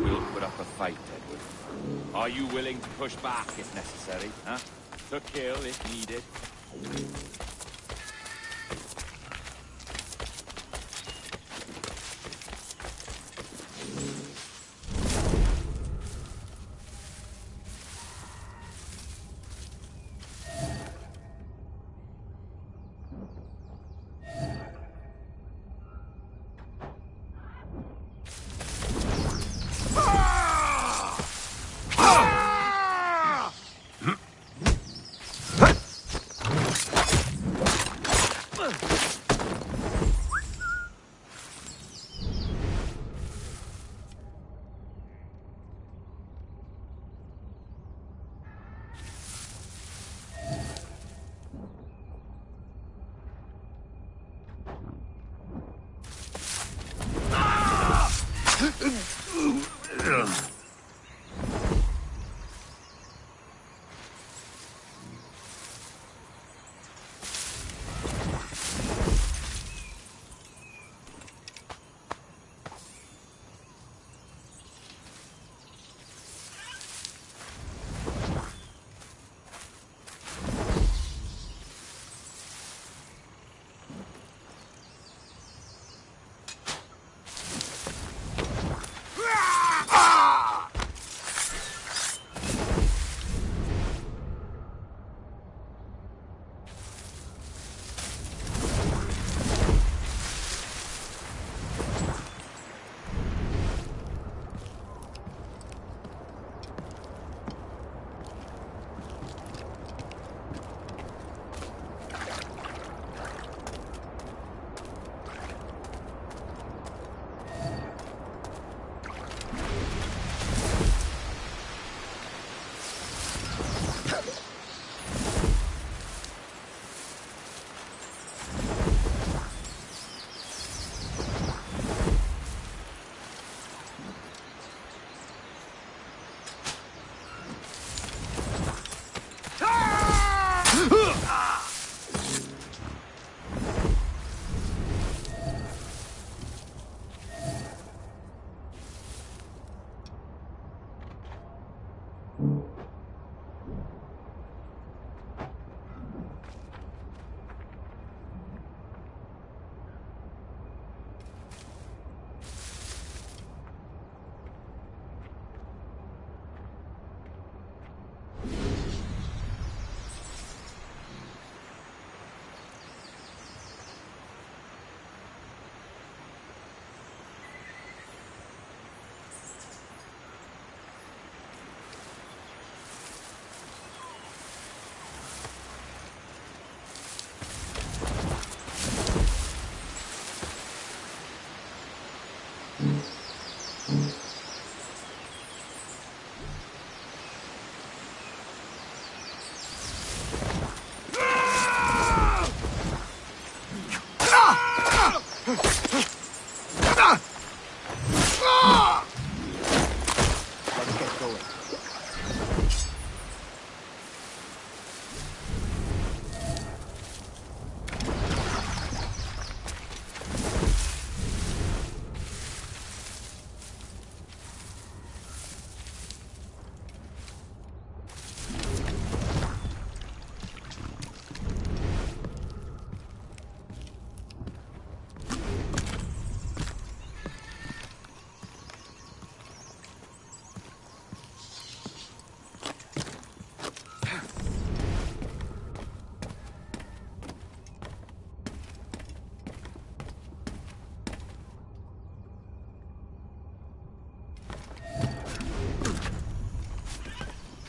We'll put up a fight, Edward. Are you willing to push back if necessary, huh? To kill if needed?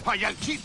¡Vaya el chip!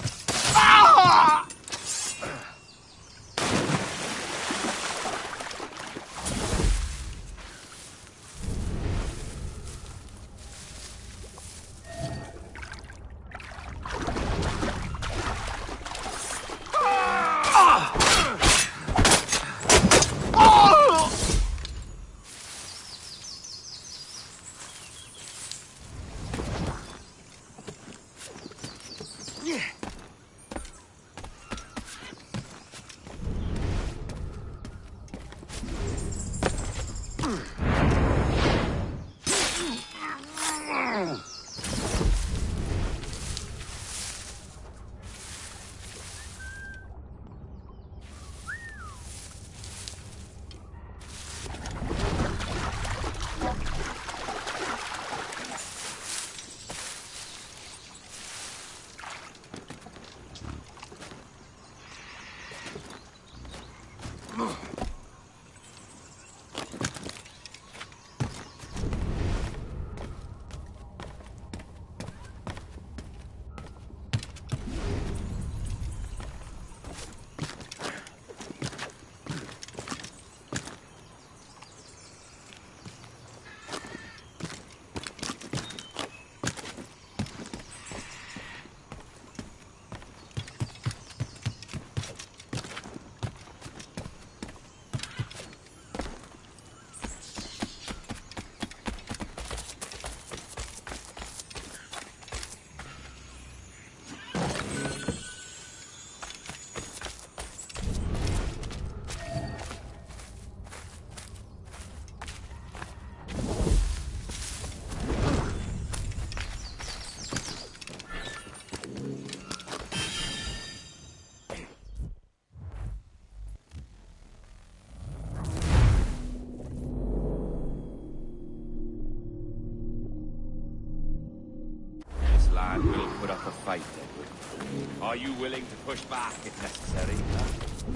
fight, Edward. Are you willing to push back if necessary? Huh?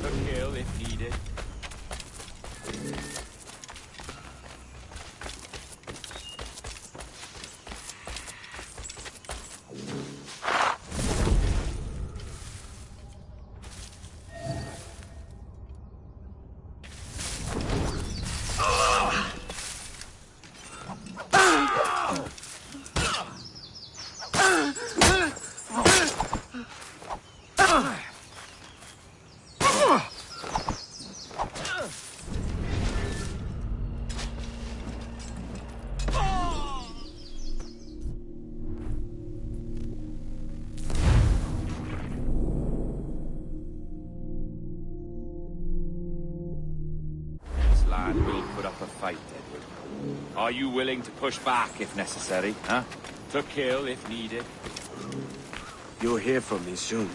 To kill if needed? Land will put up a fight, Edward. Are you willing to push back if necessary, huh? To kill if needed? You'll hear from me soon.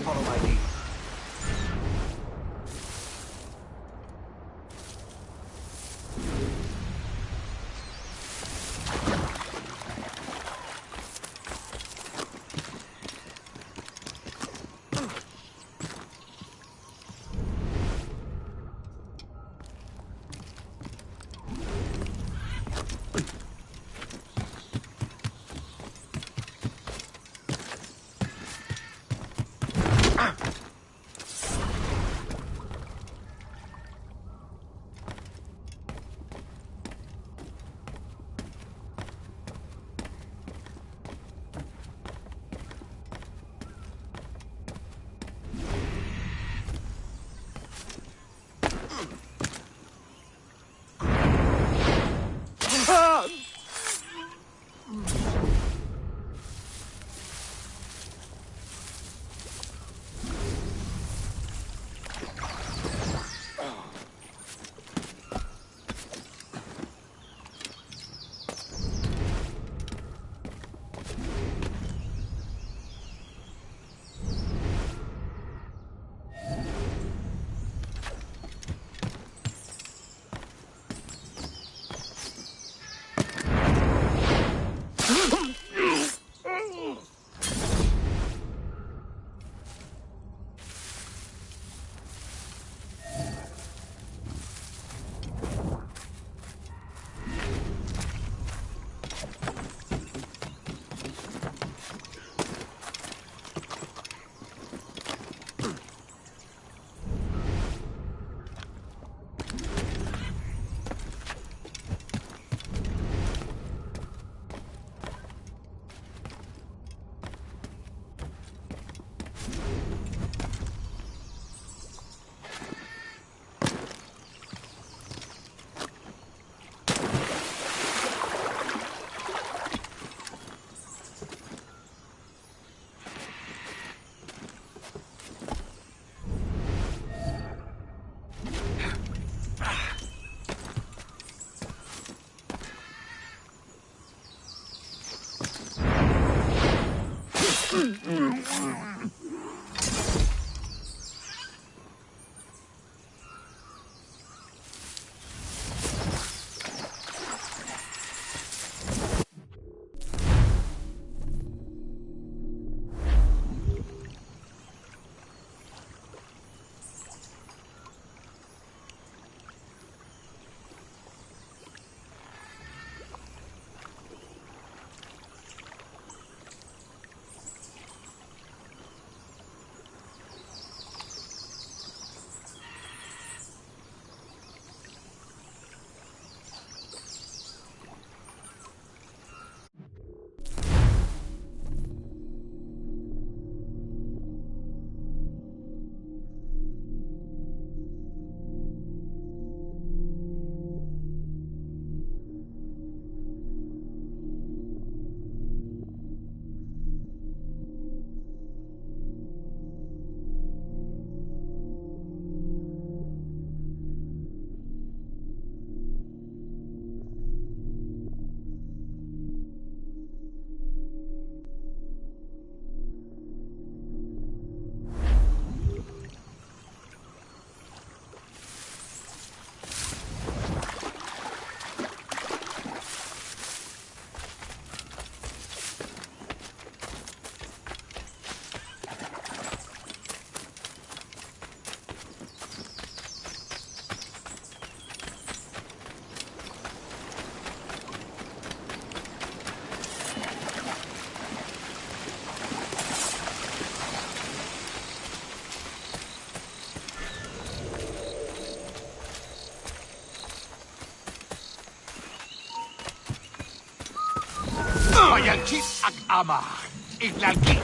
Follow my lead. Mayagkit ang ama. Ignalki.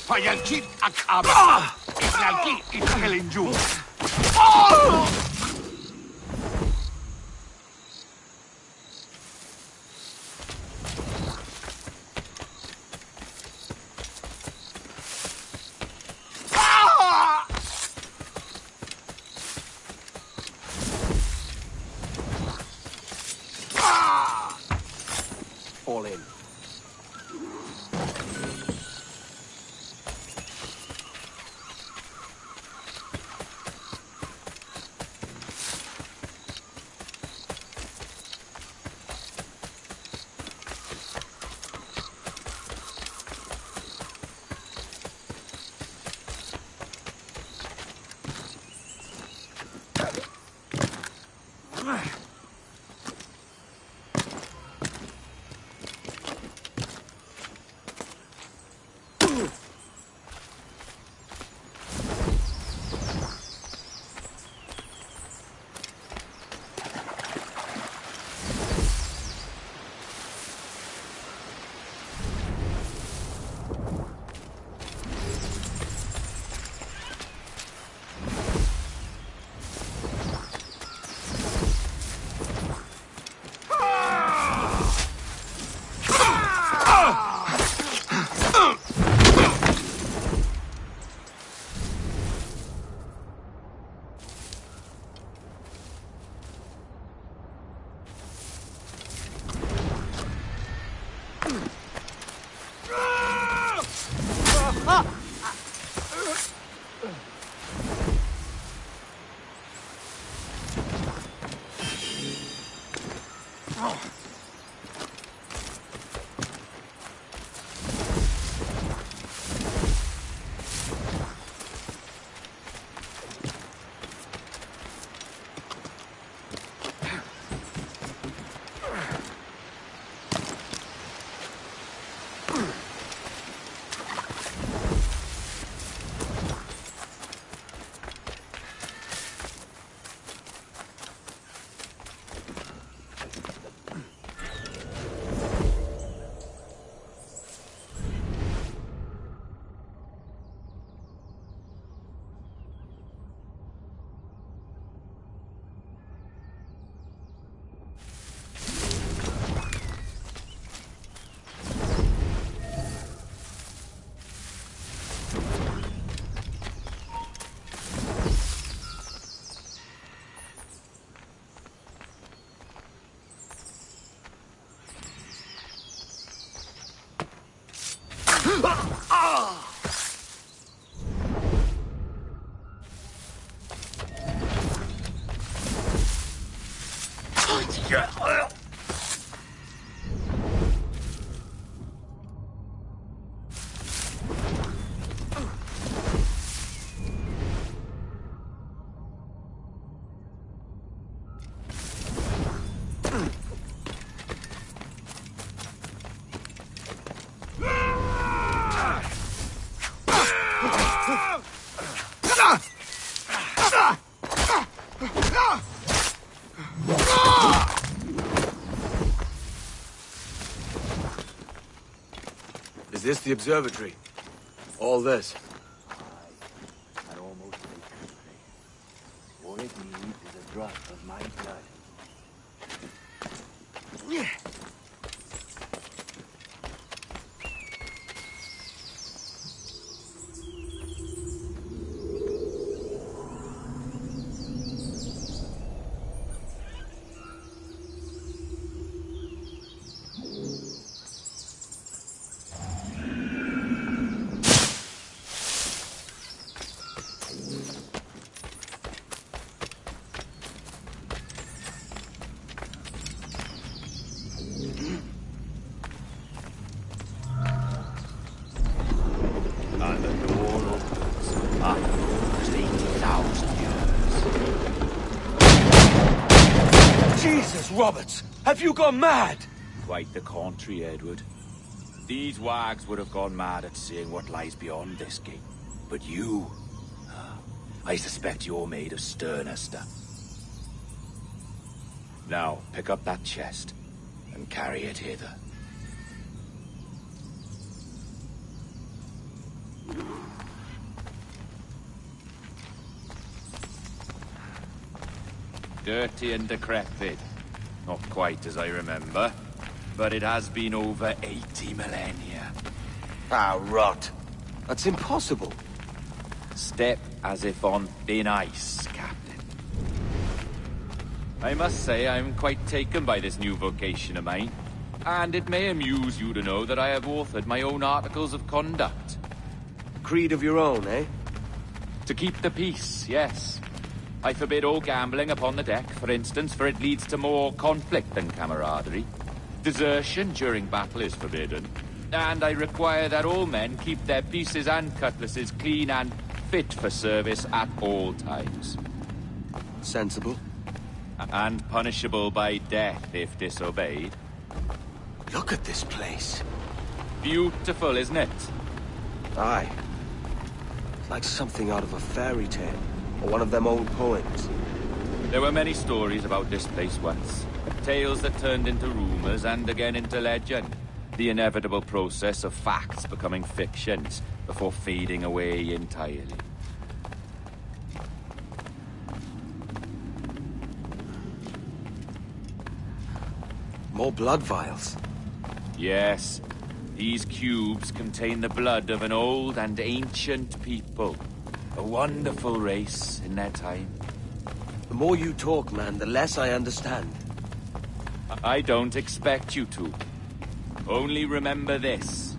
Payalkit Akama. Ignalki Itkelinju. Fall in. Is this the observatory? All this? I'd almost make it pray. All it needs is a drop of my blood. And the door opens after almost 80,000 years. Jesus, Roberts! Have you gone mad? Quite the contrary, Edward. These wags would have gone mad at seeing what lies beyond this gate. But you... I suspect you're made of sterner stuff. Now, pick up that chest and carry it hither. Dirty and decrepit. Not quite as I remember, but it has been over 80 millennia. Ah, rot. That's impossible. Step as if on thin ice, Captain. I must say I'm quite taken by this new vocation of mine, and it may amuse you to know that I have authored my own articles of conduct. Creed of your own, eh? To keep the peace, yes. I forbid all gambling upon the deck, for instance, for it leads to more conflict than camaraderie. Desertion during battle is forbidden. And I require that all men keep their pieces and cutlasses clean and fit for service at all times. Sensible. And punishable by death if disobeyed. Look at this place. Beautiful, isn't it? Aye. It's like something out of a fairy tale, or one of them old poems. There were many stories about this place once. Tales that turned into rumors and again into legend. The inevitable process of facts becoming fictions before fading away entirely. More blood vials. Yes, these cubes contain the blood of an old and ancient people. A wonderful race in their time. The more you talk, man, the less I understand. I don't expect you to. Only remember this.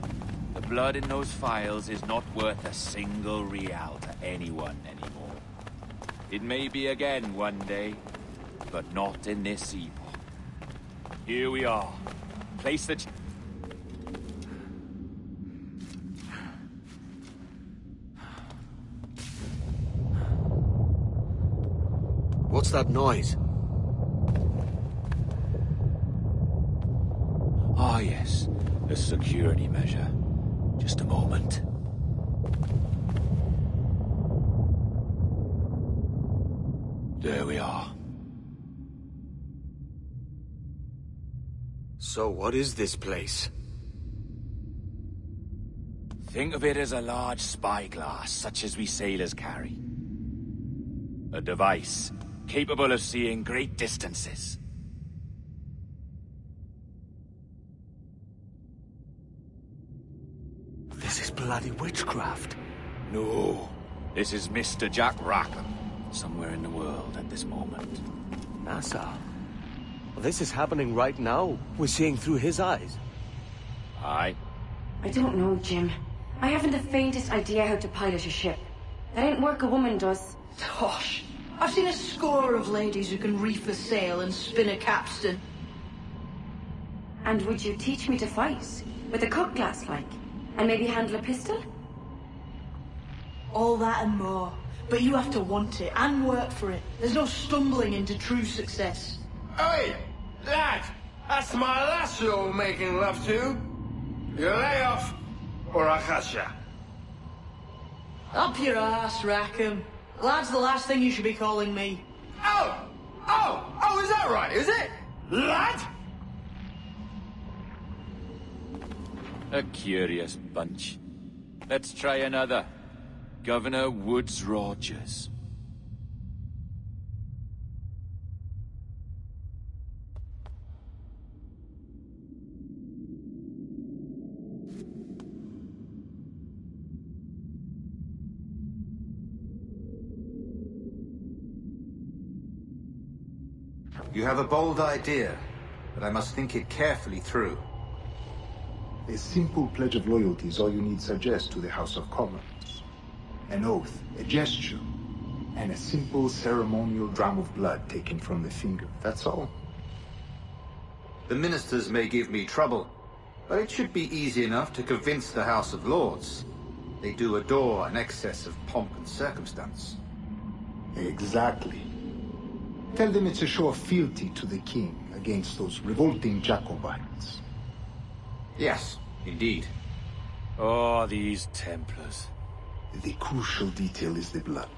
The blood in those files is not worth a single real to anyone anymore. It may be again one day, but not in this epoch. Here we are. Place the... What's that noise? Ah, yes. A security measure. Just a moment. There we are. So what is this place? Think of it as a large spyglass, such as we sailors carry. A device capable of seeing great distances. This is bloody witchcraft. No, this is Mr. Jack Rackham, somewhere in the world at this moment. NASA. Well, this is happening right now. We're seeing through his eyes. Aye. I don't know, Jim. I haven't the faintest idea how to pilot a ship. That ain't work a woman does. Tosh. I've seen a score of ladies who can reef a sail and spin a capstan. And would you teach me to fight? With a cutlass, like? And maybe handle a pistol? All that and more. But you have to want it and work for it. There's no stumbling into true success. Hey, lad! That's my lass you're making love to. You lay off, or I catch ya. Up your ass, Rackham. Lad's the last thing you should be calling me. Oh, is that right, is it? Lad? A curious bunch. Let's try another. Governor Woodes Rogers. You have a bold idea, but I must think it carefully through. A simple pledge of loyalty is all you need suggest to the House of Commons. An oath, a gesture, and a simple ceremonial drop of blood taken from the finger. That's all. The ministers may give me trouble, but it should be easy enough to convince the House of Lords. They do adore an excess of pomp and circumstance. Exactly. Tell them it's a show of fealty to the king against those revolting Jacobites. Yes, indeed. Oh, these Templars. The crucial detail is the blood.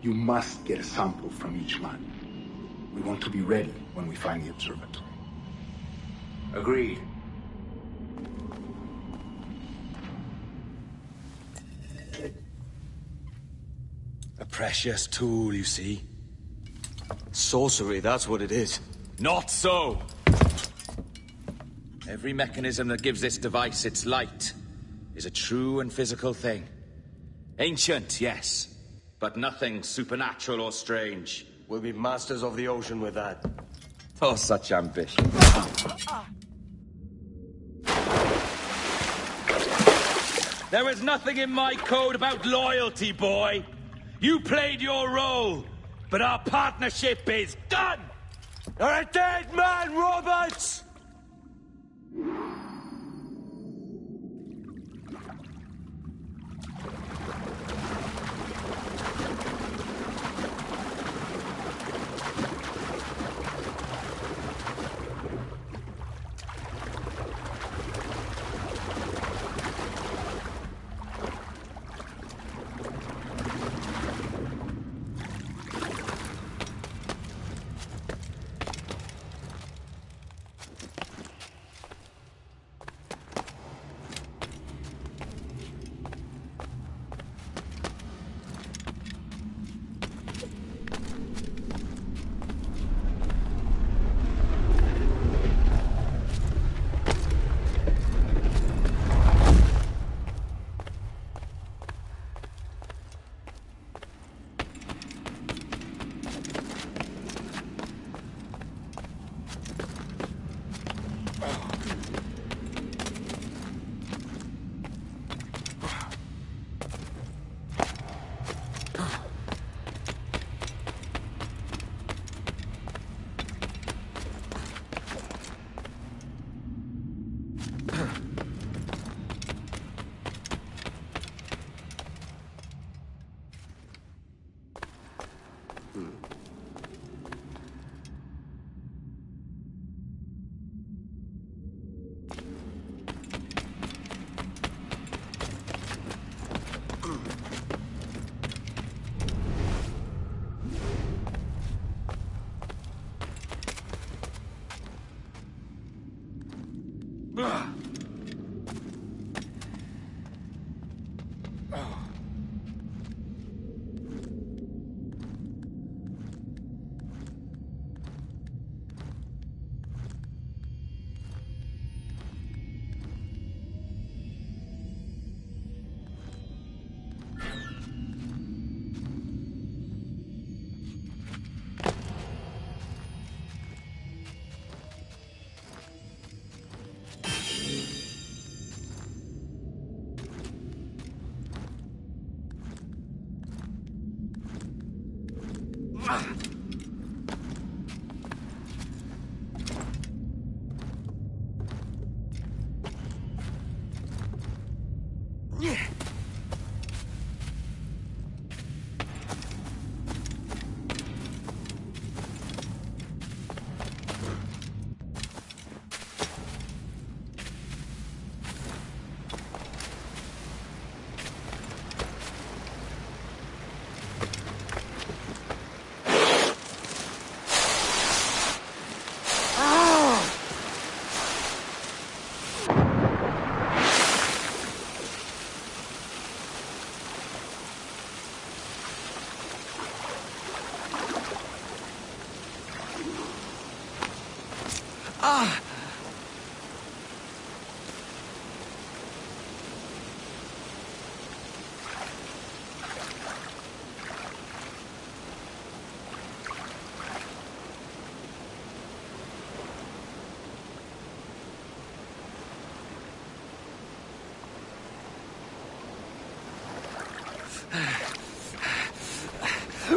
You must get a sample from each man. We want to be ready when we find the observatory. Agreed. A precious tool, you see. Sorcery, that's what it is. Not so! Every mechanism that gives this device its light is a true and physical thing. Ancient, yes, but nothing supernatural or strange. We'll be masters of the ocean with that. Oh, such ambition. There was nothing in my code about loyalty, boy. You played your role, but our partnership is done! You're a dead man, Roberts!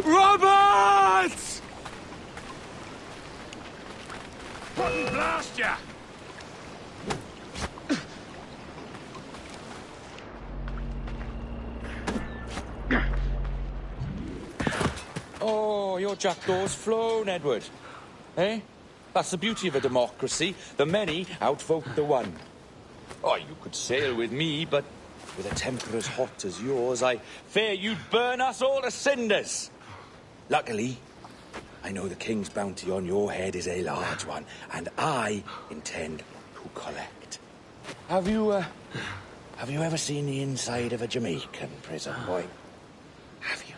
Roberts! Rotten blast ya! Oh, your jackdaw's flown, Edward. Eh? That's the beauty of a democracy. The many outvote the one. Oh, you could sail with me, but with a temper as hot as yours, I fear you'd burn us all to cinders. Luckily, I know the king's bounty on your head is a large one, and I intend to collect. Have you ever seen the inside of a Jamaican prison, boy? Have you?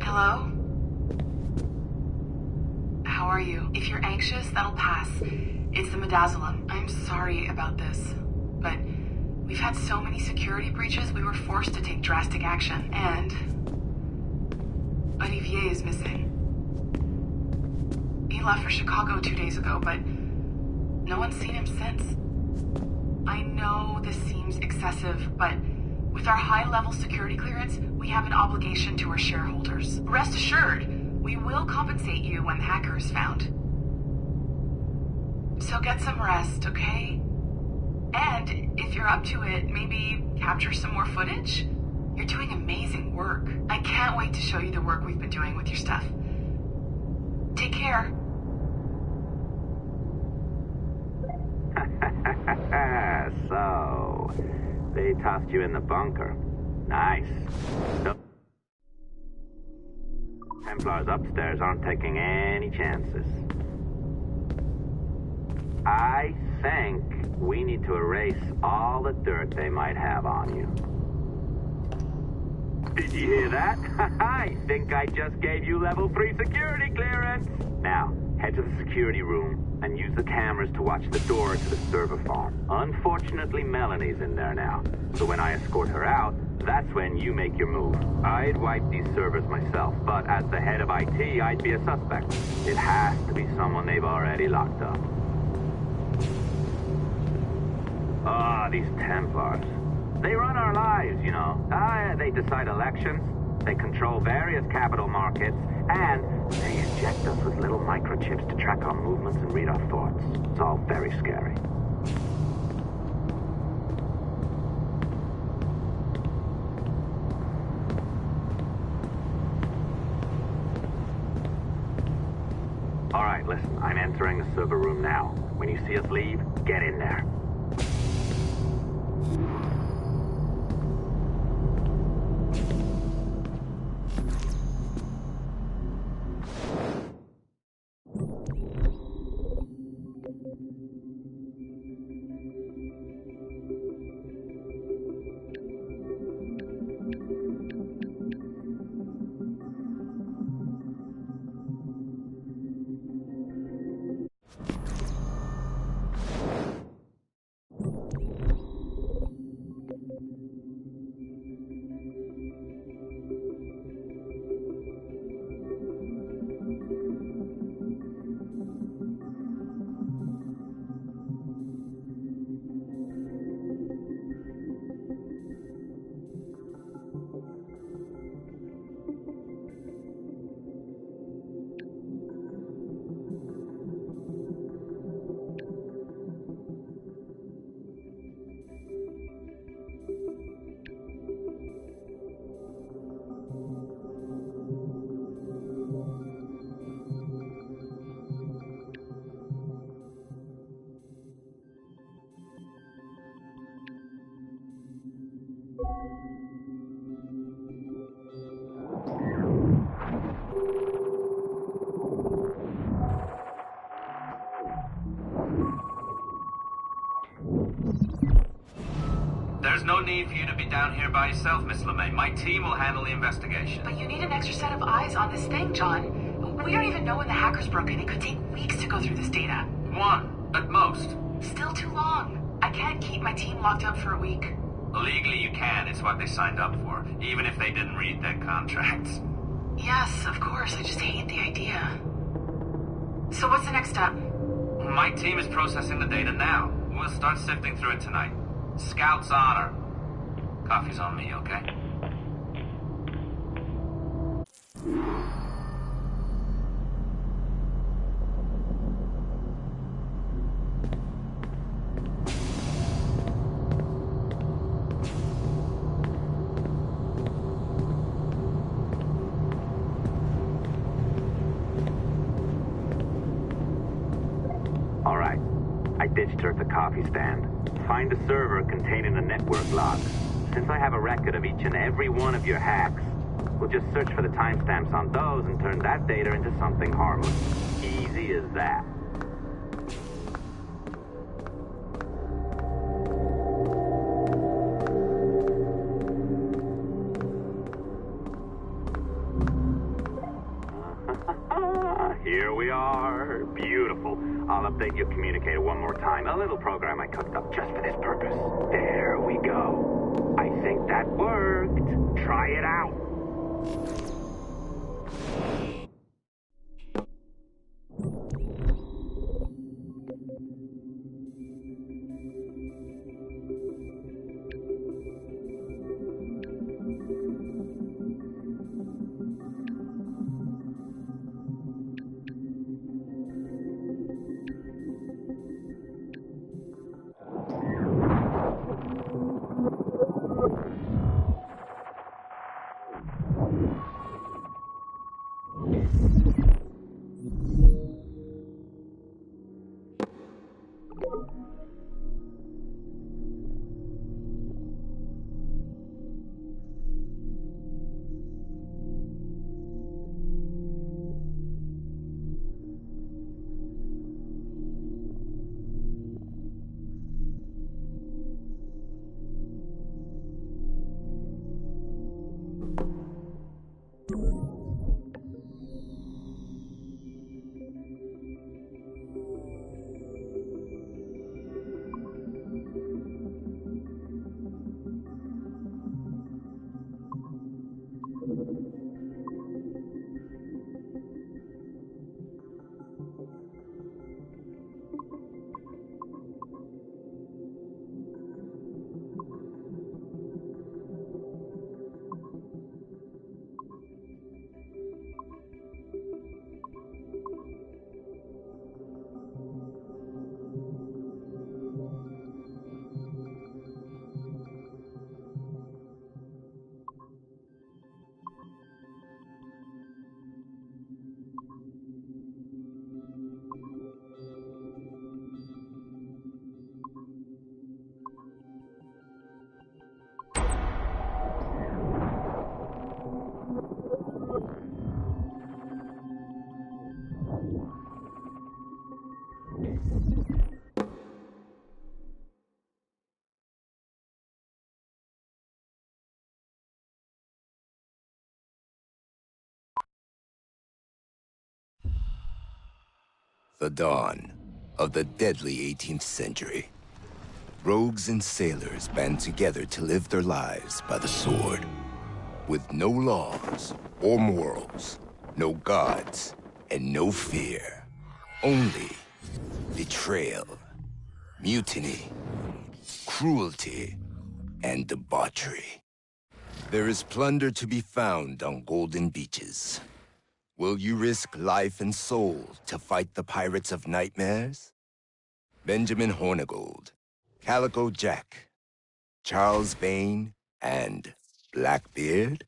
Hello? How are you? If you're anxious, that'll pass. It's the Midazolam. I'm sorry about this, but we've had so many security breaches, we were forced to take drastic action, and Olivier is missing. He left for Chicago 2 days ago, but no one's seen him since. I know this seems excessive, but with our high-level security clearance, we have an obligation to our shareholders. Rest assured, we will compensate you when the hacker is found. So get some rest, okay? And if you're up to it, maybe capture some more footage? You're doing amazing work. I can't wait to show you the work we've been doing with your stuff. Take care. So, they tossed you in the bunker. Nice. The Templars upstairs aren't taking any chances. I think we need to erase all the dirt they might have on you. Did you hear that? I think I just gave you level 3 security clearance. Now, head to the security room and use the cameras to watch the door to the server farm. Unfortunately, Melanie's in there now, so when I escort her out, that's when you make your move. I'd wipe these servers myself, but as the head of IT, I'd be a suspect. It has to be someone they've already locked up. Ah, these Templars. They run our lives, you know. They decide elections, they control various capital markets, and they inject us with little microchips to track our movements and read our thoughts. It's all very scary. All right, listen, I'm entering the server room now. When you see us leave, get in there. There's no need for you to be down here by yourself, Miss LeMay. My team will handle the investigation. But you need an extra set of eyes on this thing, John. We don't even know when the hackers broke in. It could take weeks to go through this data. One, at most. Still too long. I can't keep my team locked up for a week. Legally you can. It's what they signed up for, even if they didn't read their contracts. Yes, of course. I just hate the idea. So what's the next step? My team is processing the data now. We'll start sifting through it tonight. Scout's honor. Coffee's on me, okay? All right. I ditched her at the coffee stand. Find a server containing the network logs. Since I have a record of each and every one of your hacks, we'll just search for the timestamps on those and turn that data into something harmless. Easy as that. Here we are. Beautiful. I'll update your communicator one more time. A little program I cooked up just for this purpose. There we go. I think that worked. Try it out. The dawn of the deadly 18th century. Rogues and sailors band together to live their lives by the sword. With no laws or morals, no gods, and no fear. Only betrayal, mutiny, cruelty, and debauchery. There is plunder to be found on golden beaches. Will you risk life and soul to fight the pirates of nightmares? Benjamin Hornigold, Calico Jack, Charles Vane, and Blackbeard?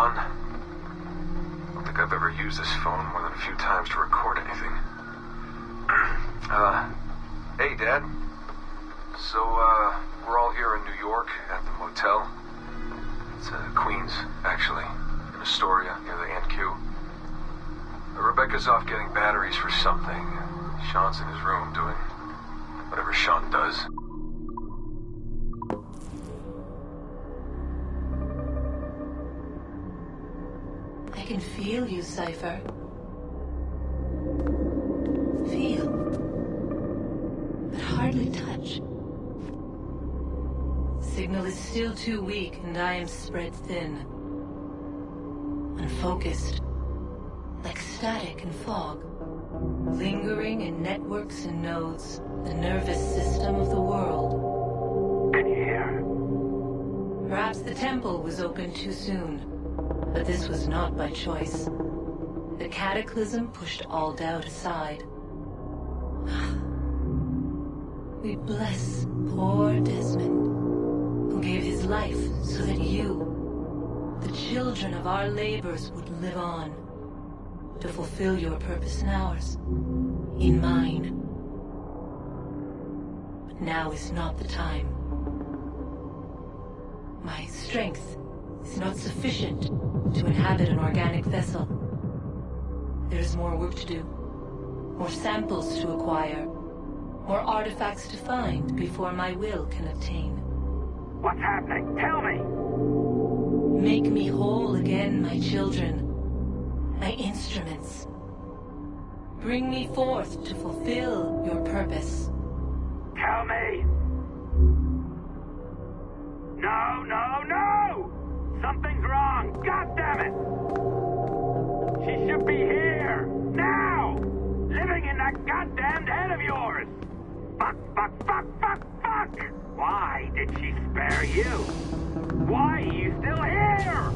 Sean. Don't think I've ever used this phone more than a few times to record anything. Hey, Dad. So, we're all here in New York at the motel. It's Queens, actually, in Astoria, near the NQ. Rebecca's off getting batteries for something. Sean's in his room doing whatever Sean does. I can feel you, Cypher. Feel. But hardly touch. Signal is still too weak, and I am spread thin. Unfocused. Like static and fog. Lingering in networks and nodes. The nervous system of the world. Can you hear? Perhaps the temple was opened too soon. But this was not by choice. The cataclysm pushed all doubt aside. We bless poor Desmond, who gave his life so that you, the children of our labors, would live on, to fulfill your purpose in ours, in mine. But now is not the time. My strength is not sufficient to inhabit an organic vessel. There is more work to do, more samples to acquire, more artifacts to find before my will can obtain. What's happening? Tell me! Make me whole again, my children, my instruments. Bring me forth to fulfill your purpose. Tell me! No, no, no! Something's wrong! God damn it! She should be here! Now! Living in that goddamned head of yours! Fuck, fuck, fuck, fuck, fuck! Why did she spare you? Why are you still here?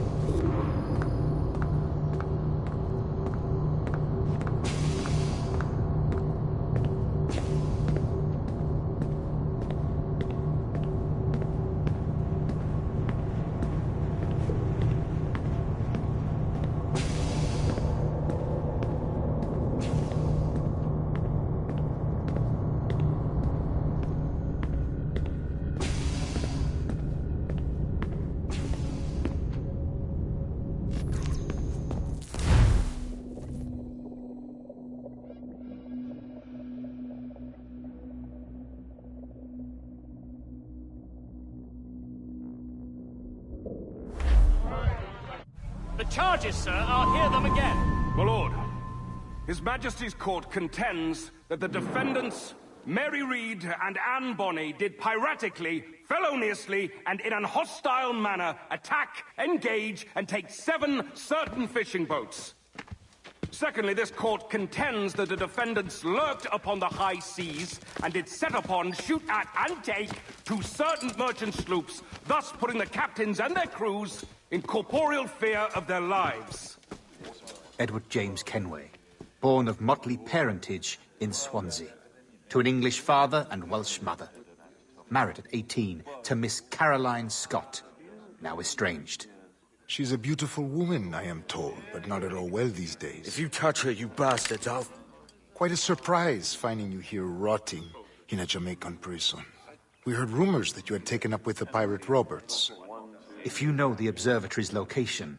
The charges, sir, I'll hear them again. My lord, His Majesty's court contends that the defendants, Mary Reed and Anne Bonny, did piratically, feloniously, and in an hostile manner attack, engage, and take 7 certain fishing boats. Secondly, this court contends that the defendants lurked upon the high seas and did set upon, shoot at, and take 2 certain merchant sloops, thus putting the captains and their crews in corporeal fear of their lives. Edward James Kenway, born of motley parentage in Swansea, to an English father and Welsh mother. Married at 18 to Miss Caroline Scott, now estranged. She's a beautiful woman, I am told, but not at all well these days. If you touch her, you bastards, I'll... Quite a surprise finding you here rotting in a Jamaican prison. We heard rumors that you had taken up with the pirate Roberts. If you know the observatory's location,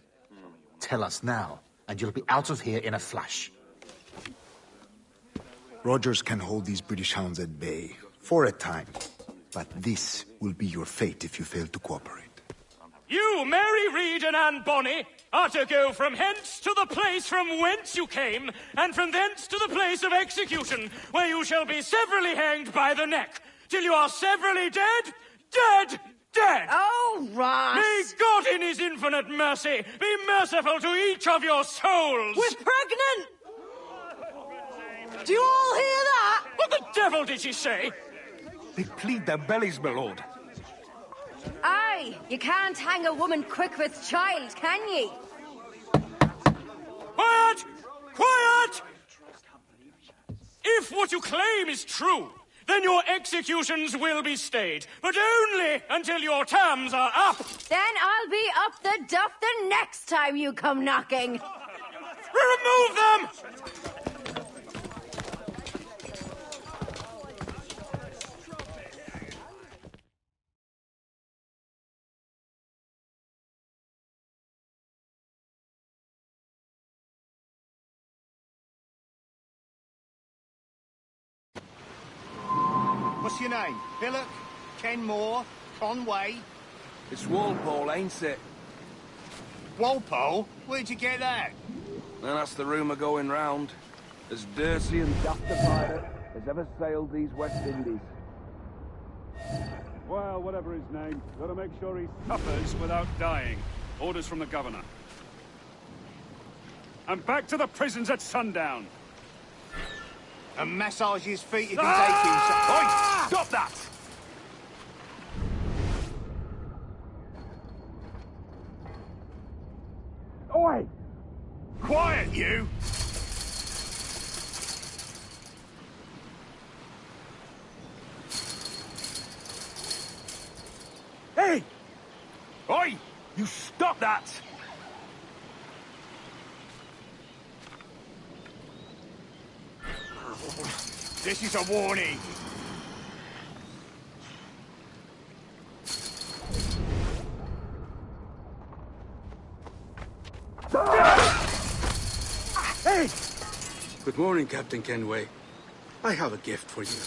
tell us now, and you'll be out of here in a flash. Rogers can hold these British hounds at bay, for a time. But this will be your fate if you fail to cooperate. You, Mary Reed and Anne Bonny, are to go from hence to the place from whence you came, and from thence to the place of execution, where you shall be severally hanged by the neck, till you are severally dead, dead, dead! Oh, Ross! May God in his infinite mercy be merciful to each of your souls! We're pregnant! Do you all hear that? What the devil did she say? They plead their bellies, my lord. Aye, you can't hang a woman quick with child, can ye? Quiet! Quiet! If what you claim is true, then your executions will be stayed. But only until your terms are up. Then I'll be up the duff the next time you come knocking. Remove them! What's your name? Billock? Kenmore? Conway? It's Walpole, ain't it? Walpole? Where'd you get that? And that's the rumour going round. As dirty and daft a pirate as ever sailed these West Indies. Well, whatever his name, gotta make sure he suffers without dying. Orders from the governor. And back to the prisons at sundown. And massage his feet if he's aching. Oi! Stop that! Oi! Quiet, you! Hey! Oi! You stop that! This is a warning. Hey! Good morning, Captain Kenway. I have a gift for you.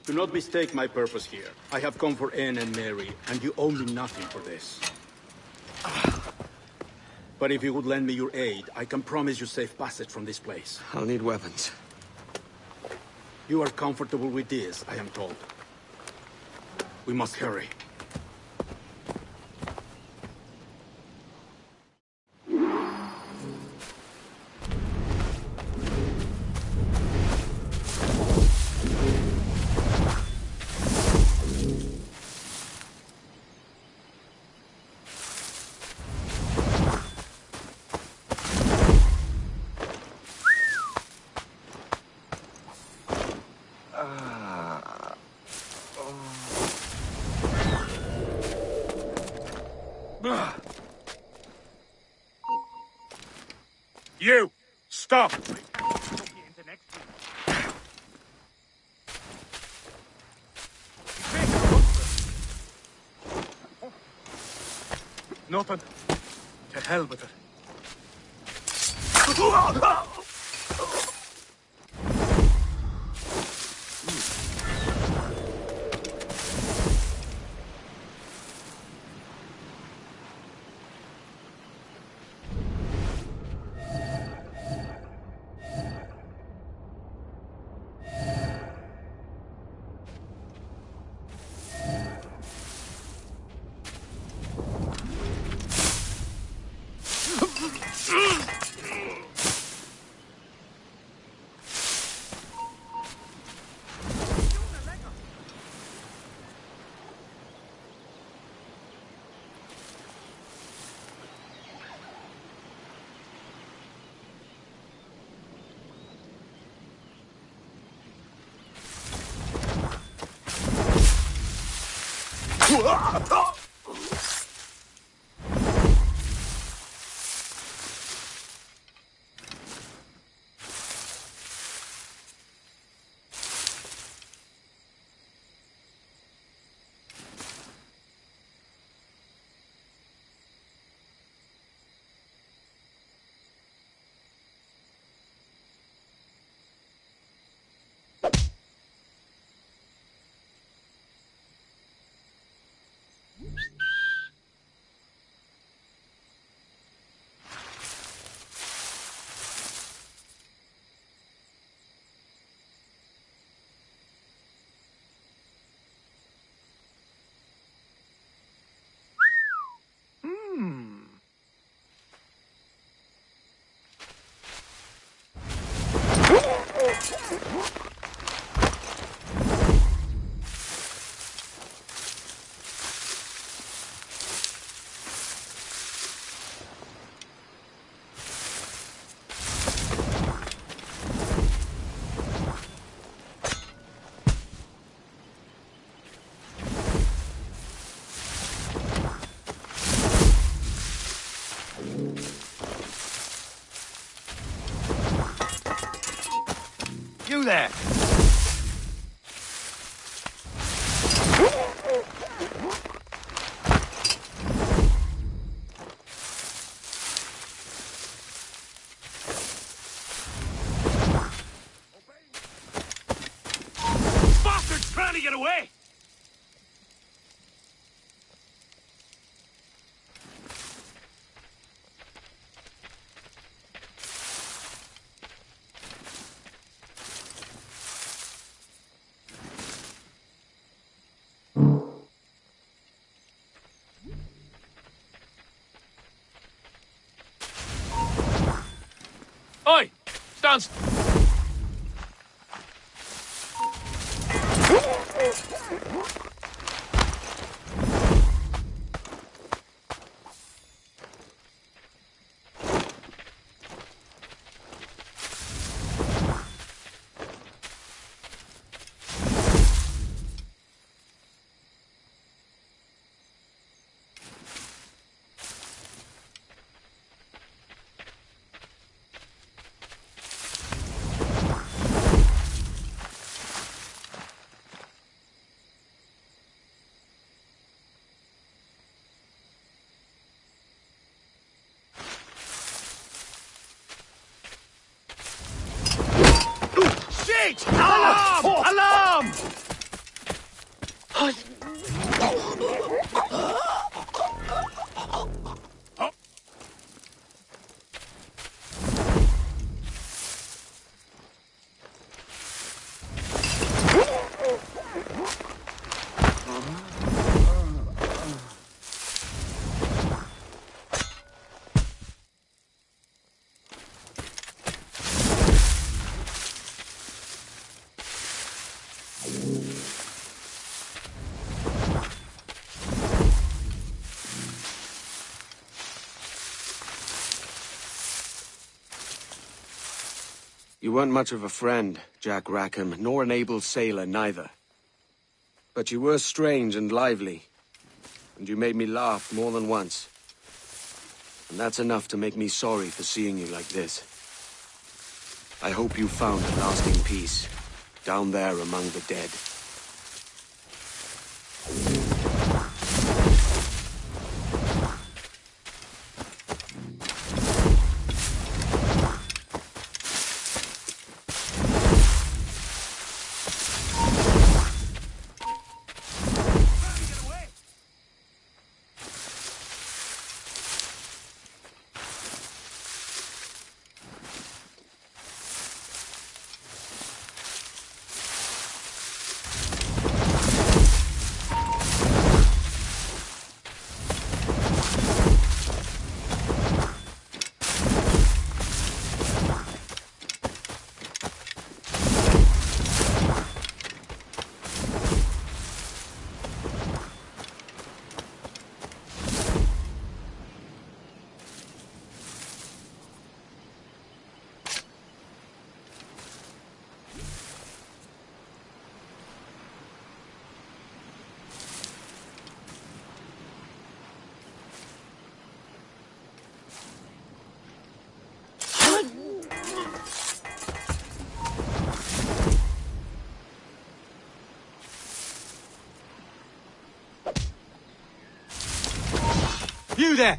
Do not mistake my purpose here. I have come for Anne and Mary, and you owe me nothing for this. But if you would lend me your aid, I can promise you safe passage from this place. I'll need weapons. You are comfortable with this, I am told. We must hurry. You! Stop! Nothing. To hell with it. there! Bastard's trying to get away! Oi! Stand. Shit! Alarm! Alarm! You weren't much of a friend, Jack Rackham, nor an able sailor neither. But you were strange and lively, and you made me laugh more than once. And that's enough to make me sorry for seeing you like this. I hope you found a lasting peace, down there among the dead. You there!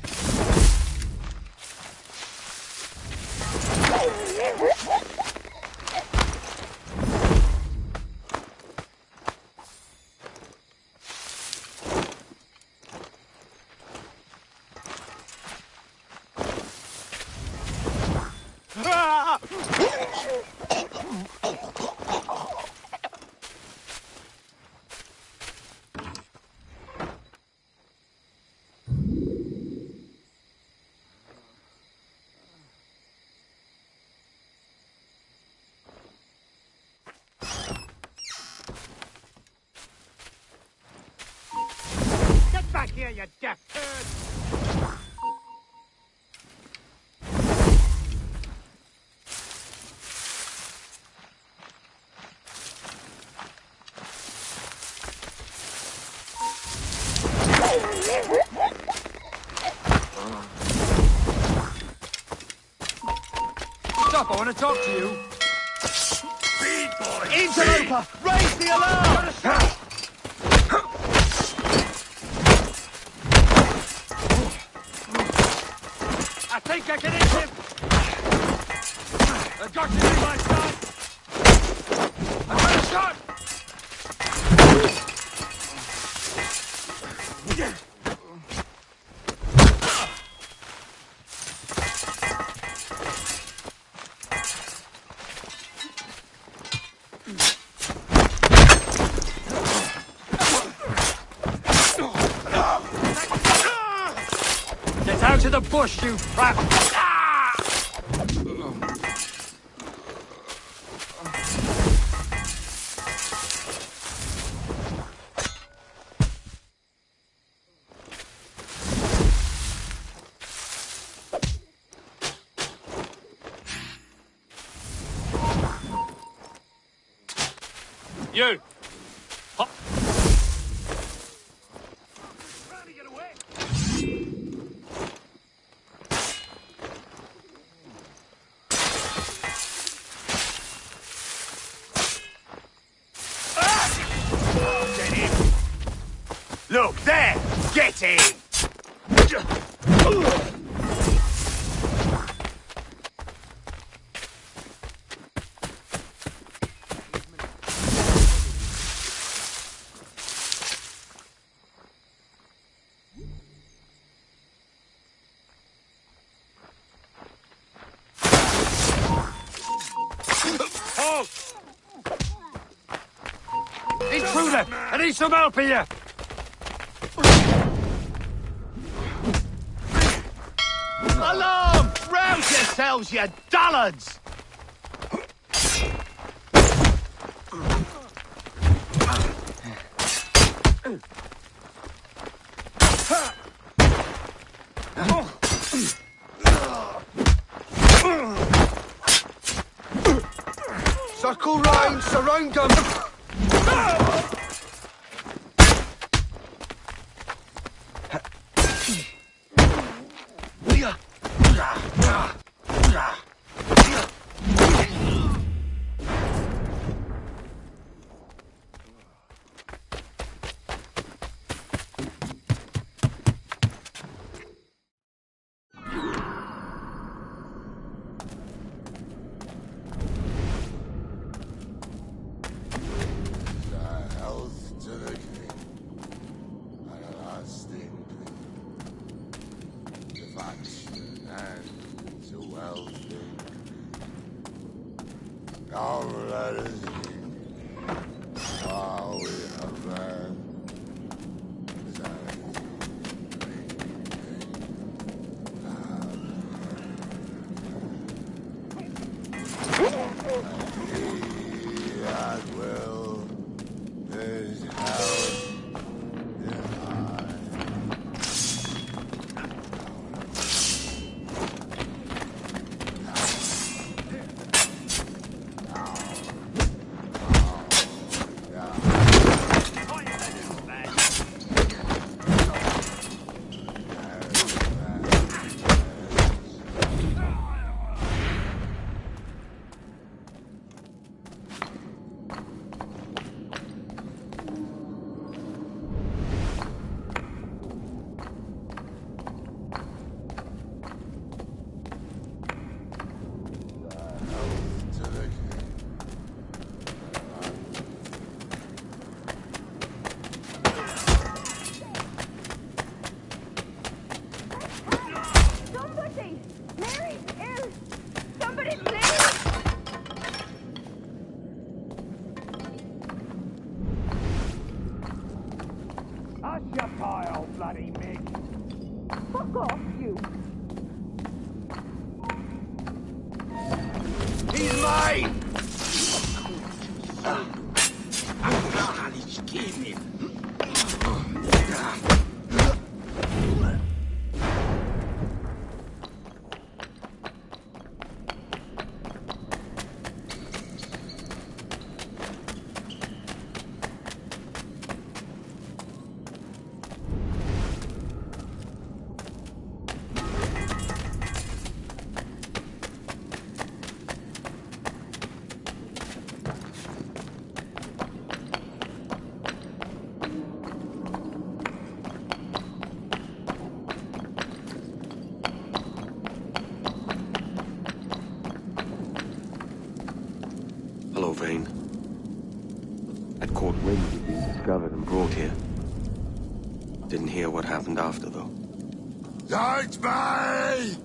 Get back here, you deaf turd! Stop, I want to talk to you. Speed Interloper! Raise the alarm! I think I can hit him! I've got to do my shot! I've got a shot! Get out of the bush, you crap! You! Hop! Look, there! Get in! Intruder! I need some help here! Alarm! Rouse yourselves, you dullards! Circle round, surround them! claimed he'd been discovered and brought here. Didn't hear what happened after, though. Don't be!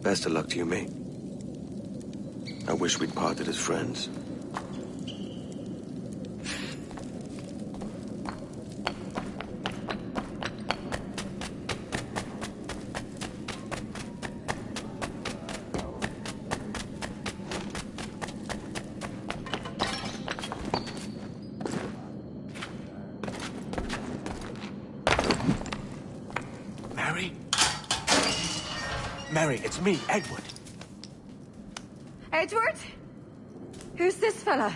Best of luck to you, mate. I wish we'd parted as friends. Mary, it's me, Edward. Edward? Who's this fella?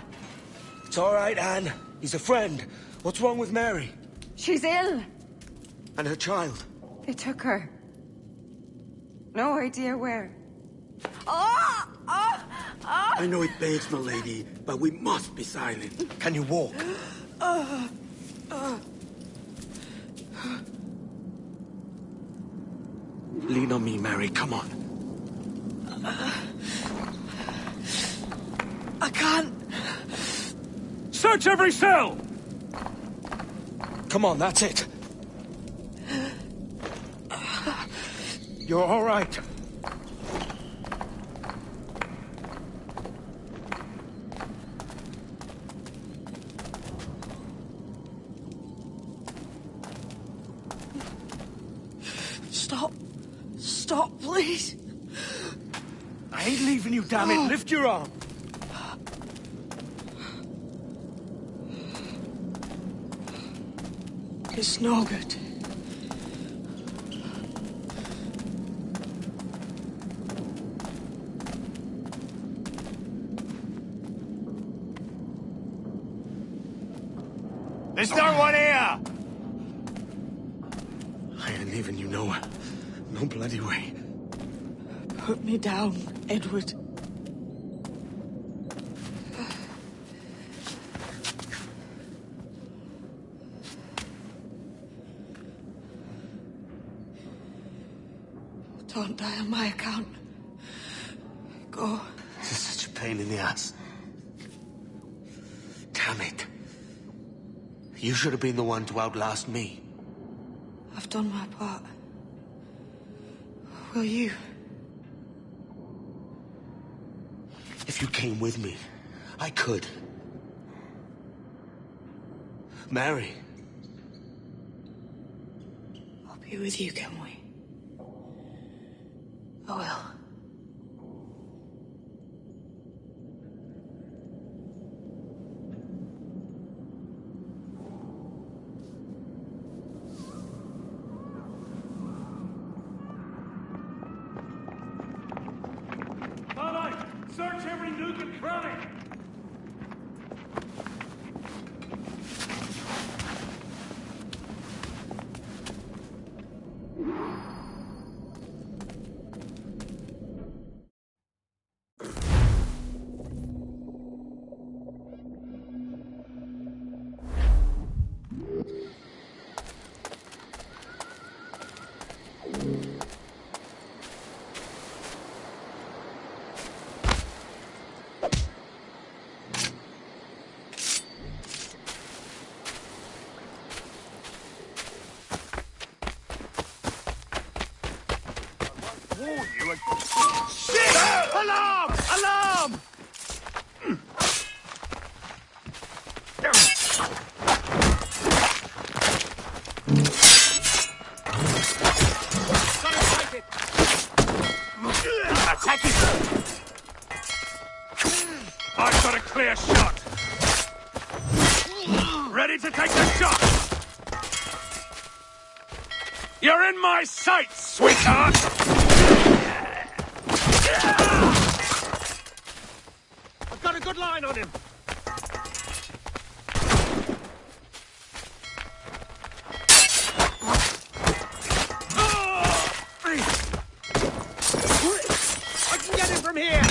It's all right, Anne. He's a friend. What's wrong with Mary? She's ill. And her child? They took her. No idea where. Oh! Oh! Oh! I know it begs, my lady, but we must be silent. Can you walk? Lean on me, Mary. Come on. I can't. Search every cell! Come on, that's it. You're all right. Stop. Stop, please. I ain't leaving you, damn it. Lift your arm. It's no good. There's no one here! I ain't leaving you nowhere. No bloody way. Put me down, Edward. Don't die on my account. Go. This is such a pain in the ass. Damn it. You should have been the one to outlast me. I've done my part. Will you? If you came with me, I could. Mary. I'll be with you, can we? I will. Search every nook and cranny! Shit! Alarm! Alarm! Attack it! I've got a clear shot. Ready to take the shot. You're in my sights, sweetheart! I've got a good line on him. I can get him from here.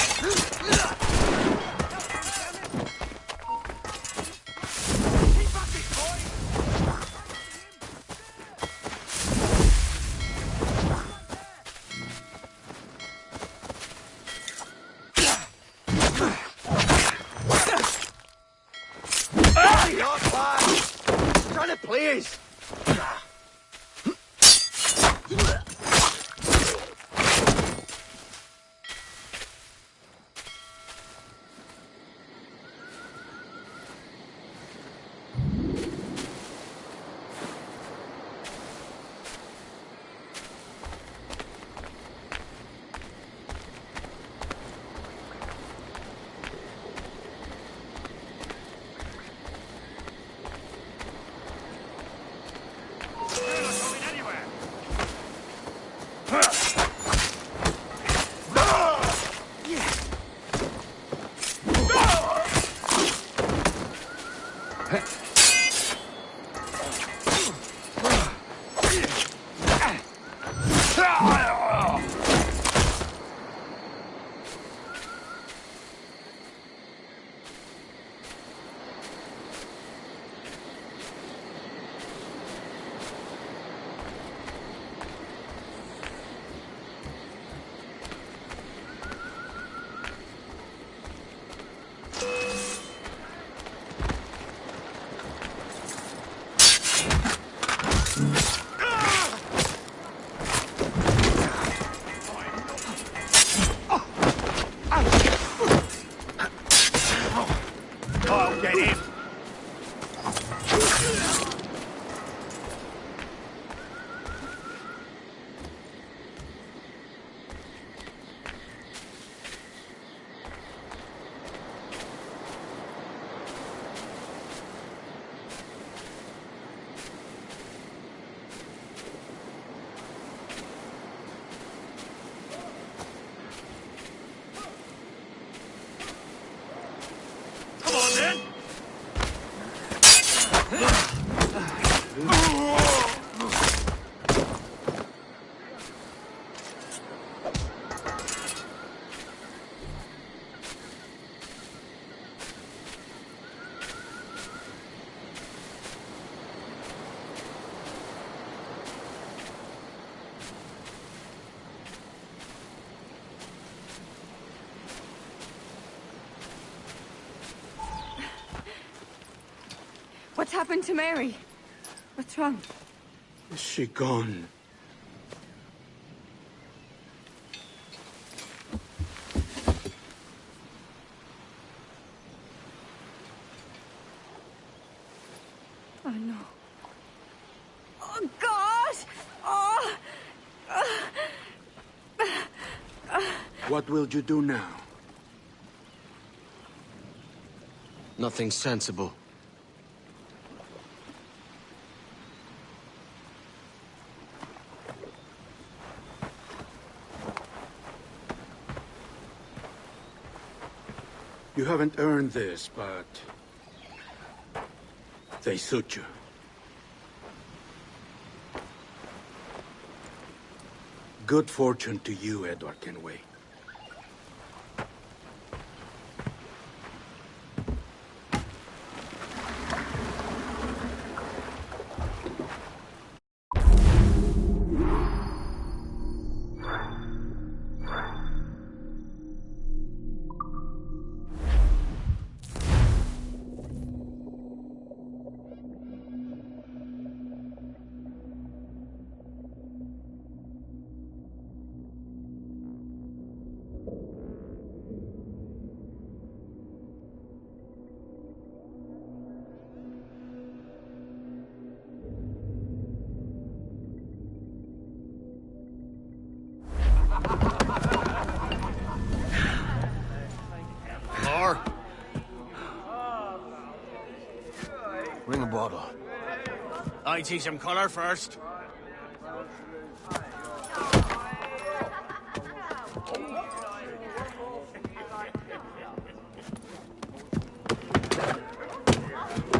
is! What's happened to Mary? What's wrong? Is she gone? Oh, no. Oh, God! Oh! What will you do now? Nothing sensible. You haven't earned this, but they suit you. Good fortune to you, Edward Kenway. Bring a bottle. I see some color first.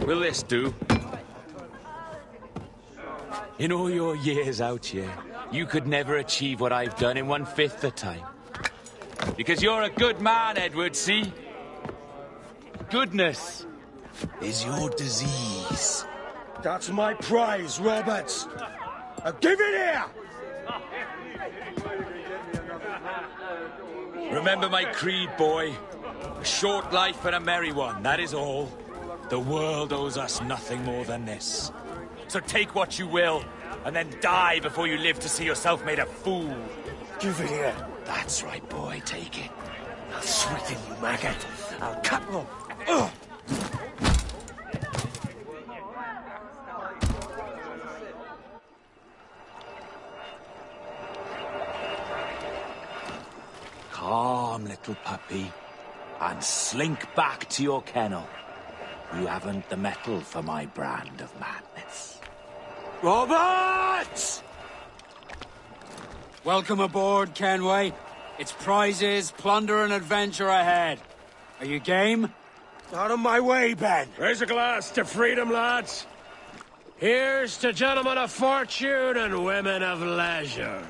Will this do? In all your years out here, you could never achieve what I've done in 1/5 the time. Because you're a good man, Edward, see? Goodness is your disease. That's my prize, Roberts. Give it here! Remember my creed, boy. A short life and a merry one, that is all. The world owes us nothing more than this. So take what you will, and then die before you live to see yourself made a fool. Give it here. That's right, boy. Take it. I'll sweeten you, maggot. I'll cut them. Ugh. Calm, little puppy, and slink back to your kennel. You haven't the mettle for my brand of madness. Robert! Welcome aboard, Kenway. It's prizes, plunder, and adventure ahead. Are you game? Out of my way, Ben. Raise a glass to freedom, lads. Here's to gentlemen of fortune and women of leisure.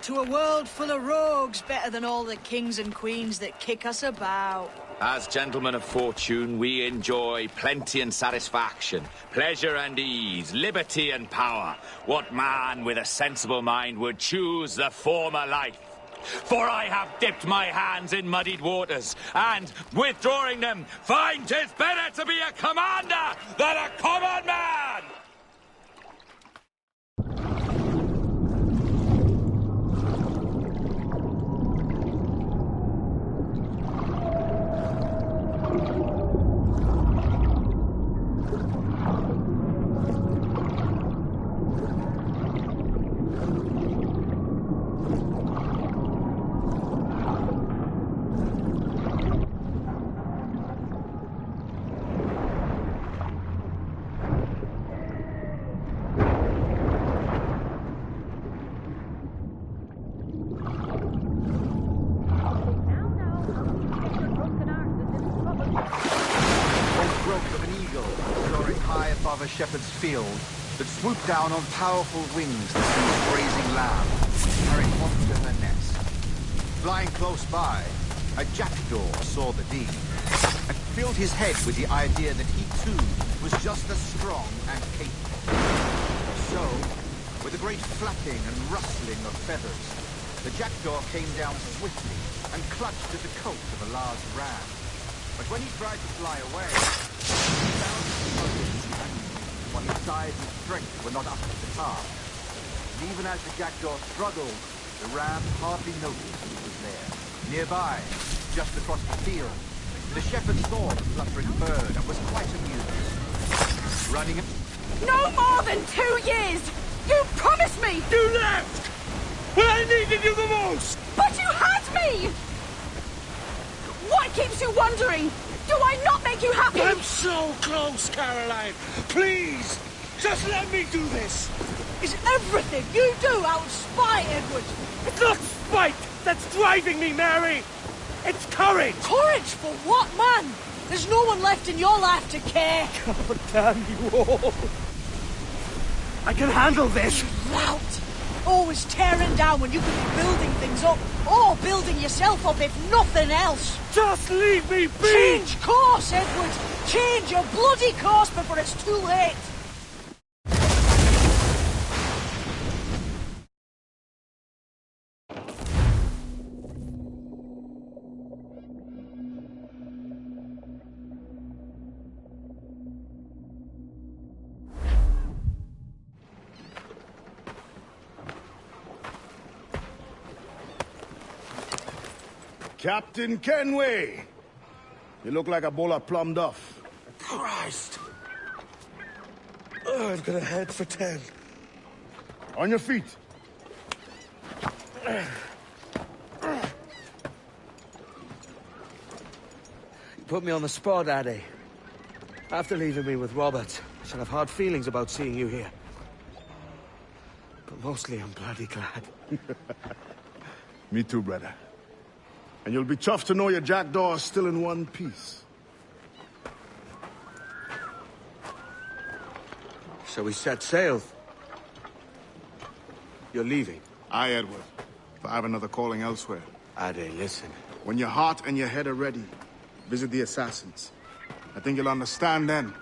To a world full of rogues, better than all the kings and queens that kick us about. As gentlemen of fortune, we enjoy plenty and satisfaction, pleasure and ease, liberty and power. What man with a sensible mind would choose the former life? For I have dipped my hands in muddied waters, and, withdrawing them, find 'tis better to be a commander than a common man! A shepherd's field that swooped down on powerful wings to seize a grazing lamb, carrying off to her nest. Flying close by, a jackdaw saw the deed and filled his head with the idea that he too was just as strong and capable. So, with a great flapping and rustling of feathers, the jackdaw came down swiftly and clutched at the coat of a large ram. But when he tried to fly away, he found while his size and strength were not up to the task. And even as the jackdaw struggled, the ram hardly noticed he was there. Nearby, just across the field, the shepherd saw the fluttering bird and was quite amused. Running... No more than 2 years! You promised me! You left! When I needed you the most! But you had me! What keeps you wondering? Do I not make you happy? I'm so close, Caroline. Please, just let me do this. Is everything you do out of spite, Edward? It's not spite that's driving me, Mary. It's courage. Courage for what, man? There's no one left in your life to care. God damn you all. I can handle this. Lout. Always tearing down when you could be building things up, or building yourself up if nothing else. Just leave me be! Change course, Edward! Change your bloody course before it's too late! Captain Kenway! You look like a bowl of plum duff. Christ! Oh, I've got a head for 10. On your feet. You put me on the spot, Addy. After leaving me with Robert, I shall have hard feelings about seeing you here. But mostly I'm bloody glad. Me too, brother. And you'll be chuffed to know your jackdaw is still in one piece. Shall we set sail? You're leaving? Aye, Edward. But I have another calling elsewhere. Ade, listen. When your heart and your head are ready, visit the assassins. I think you'll understand then.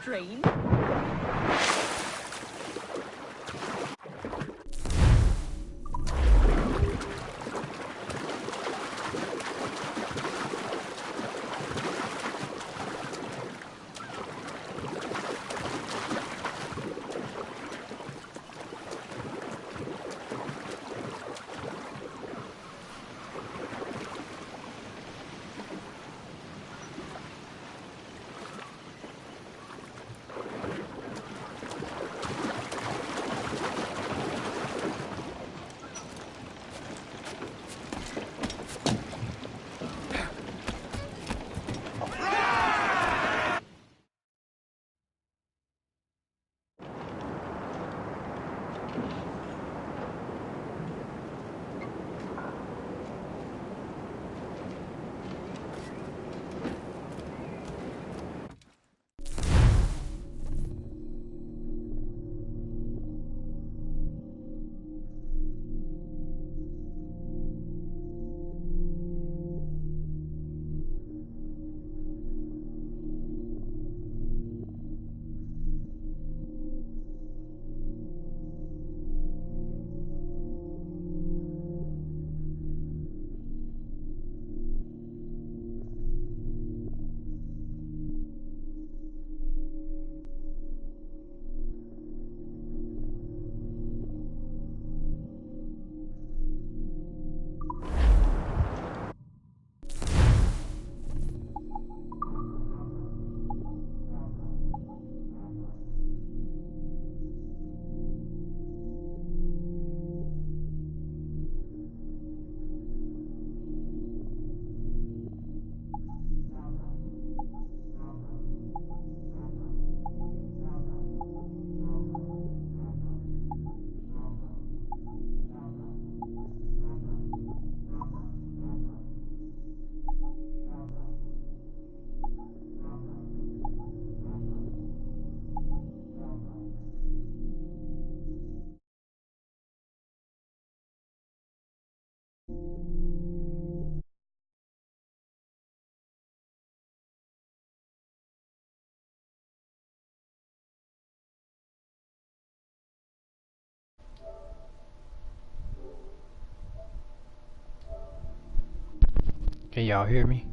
stream? Can y'all hear me?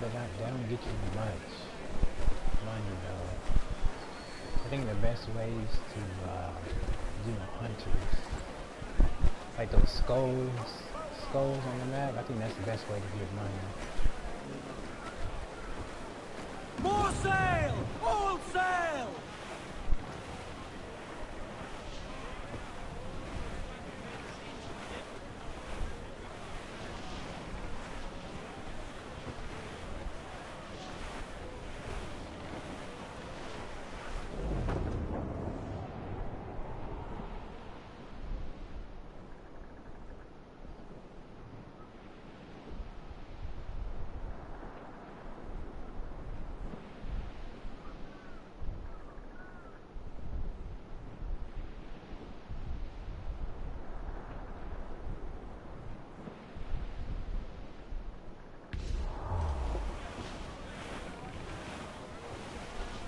but that don't get you much money though. I think the best ways to do hunters, like those skulls on the map, I think that's the best way to get money. More sail! All sail!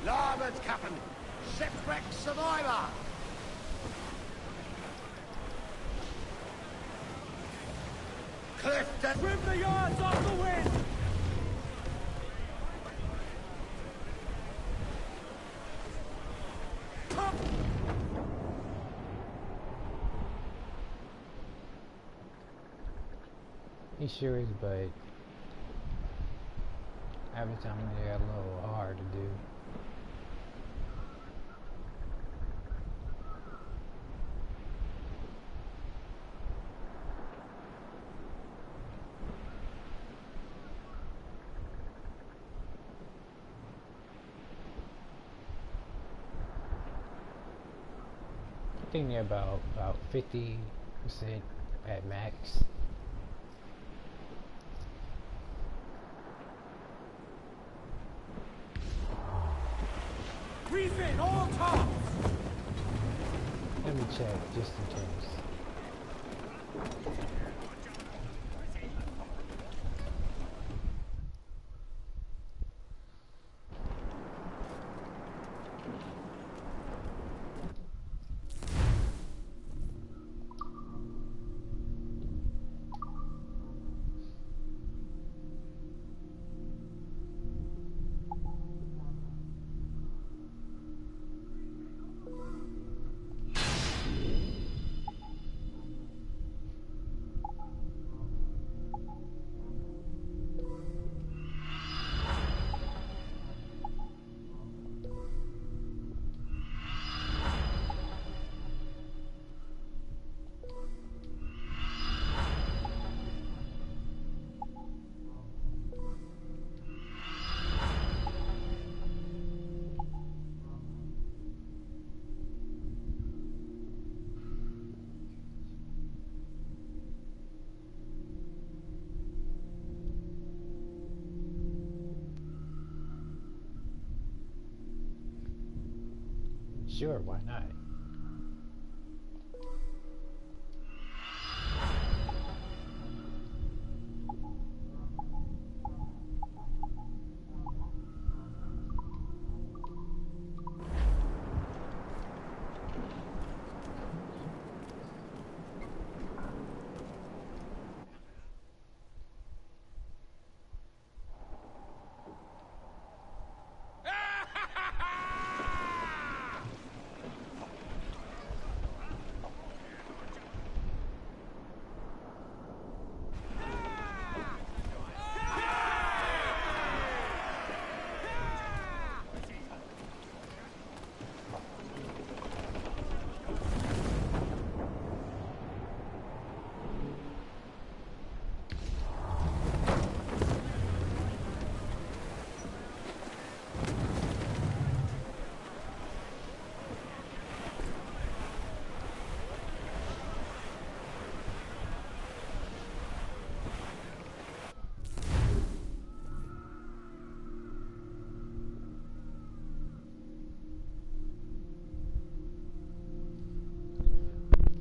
Larboard, Captain! Shipwreck survivor! Clifton! Trim the yards off the wind! He sure is, but every time they're a little hard to do. I think they're about 50% at max. Reef in all tops! Let me check just in case. Sure, why not?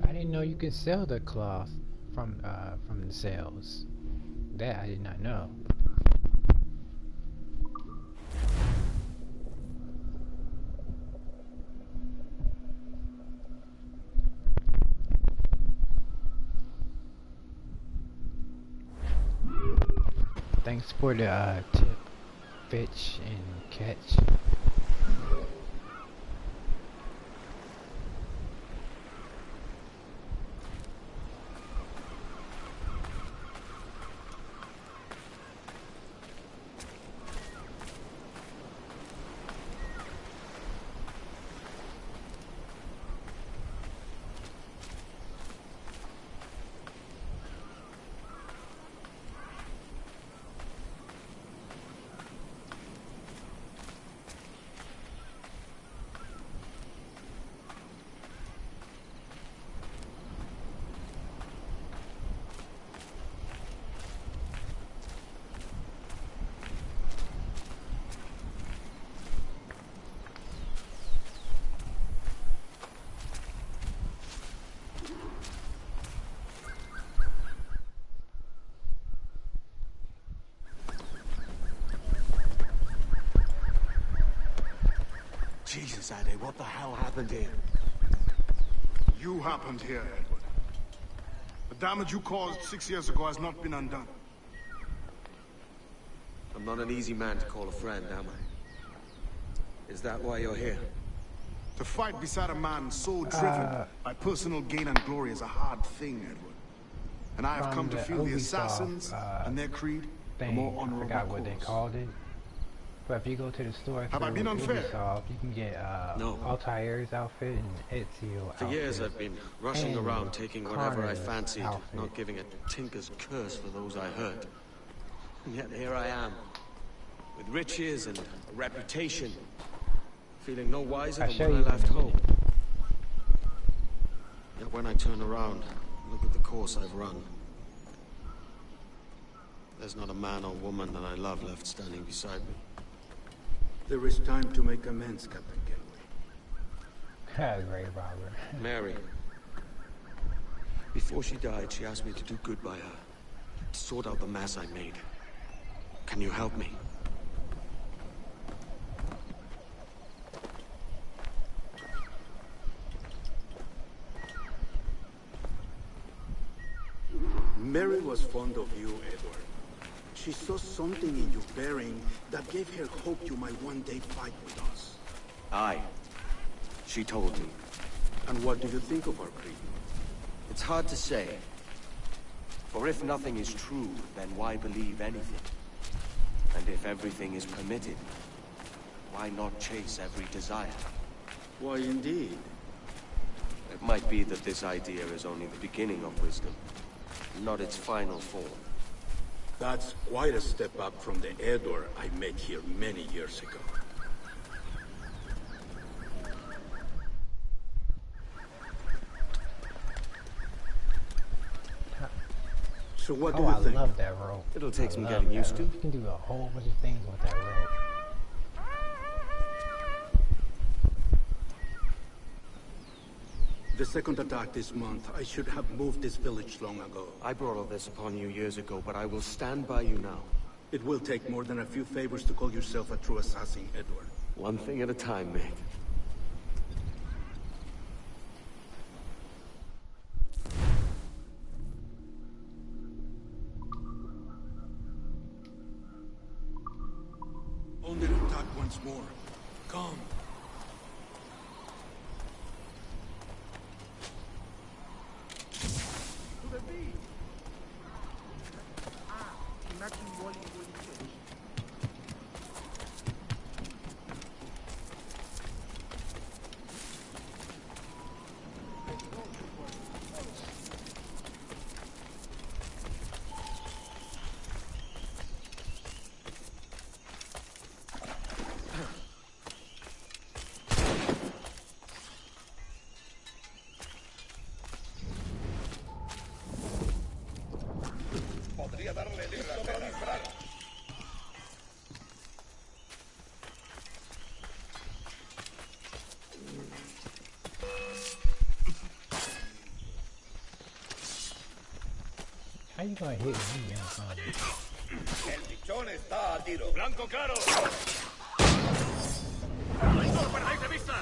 I didn't know you could sell the cloth from the sails. That I did not know. Thanks for the tip. fish and catch. Jesus, Ade, what the hell happened here? You happened here, Edward. The damage you caused 6 years ago has not been undone. I'm not an easy man to call a friend, am I? Is that why you're here? To fight beside a man so driven by personal gain and glory is a hard thing, Edward. And I have come to feel the assassins and their creed a more honorable I forgot what they called it. But if you go to the store have I been unfair? Ubisoft, you can get Altair's outfit and Ezio For years I've been rushing around taking whatever I fancied, not giving a tinker's curse for those I hurt. And yet here I am, with riches and a reputation, feeling no wiser than when I left home. Yet when I turn around, look at the course I've run. There's not a man or woman that I love left standing beside me. There is time to make amends, Captain Kenway. Great Robert. Mary. Before she died, she asked me to do good by her. To sort out the mess I made. Can you help me? Mary was fond of you, Edward. She saw something in your bearing that gave her hope you might one day fight with us. Aye. She told me. And what do you think of our creed? It's hard to say. For if nothing is true, then why believe anything? And if everything is permitted, why not chase every desire? Why, indeed. It might be that this idea is only the beginning of wisdom, not its final form. That's quite a step up from the Edward I met here many years ago. So what do you think? I love that rope. It'll take some getting used to. You can do a whole bunch of things with that rope. The second attack this month, I should have moved this village long ago. I brought all this upon you years ago, but I will stand by you now. It will take more than a few favors to call yourself a true assassin, Edward. One thing at a time, mate. Only to attack once more. Come. How you gonna hit me? El pichón está a tiro. ¡Blanco claro! ¡No lo perdáis de vista!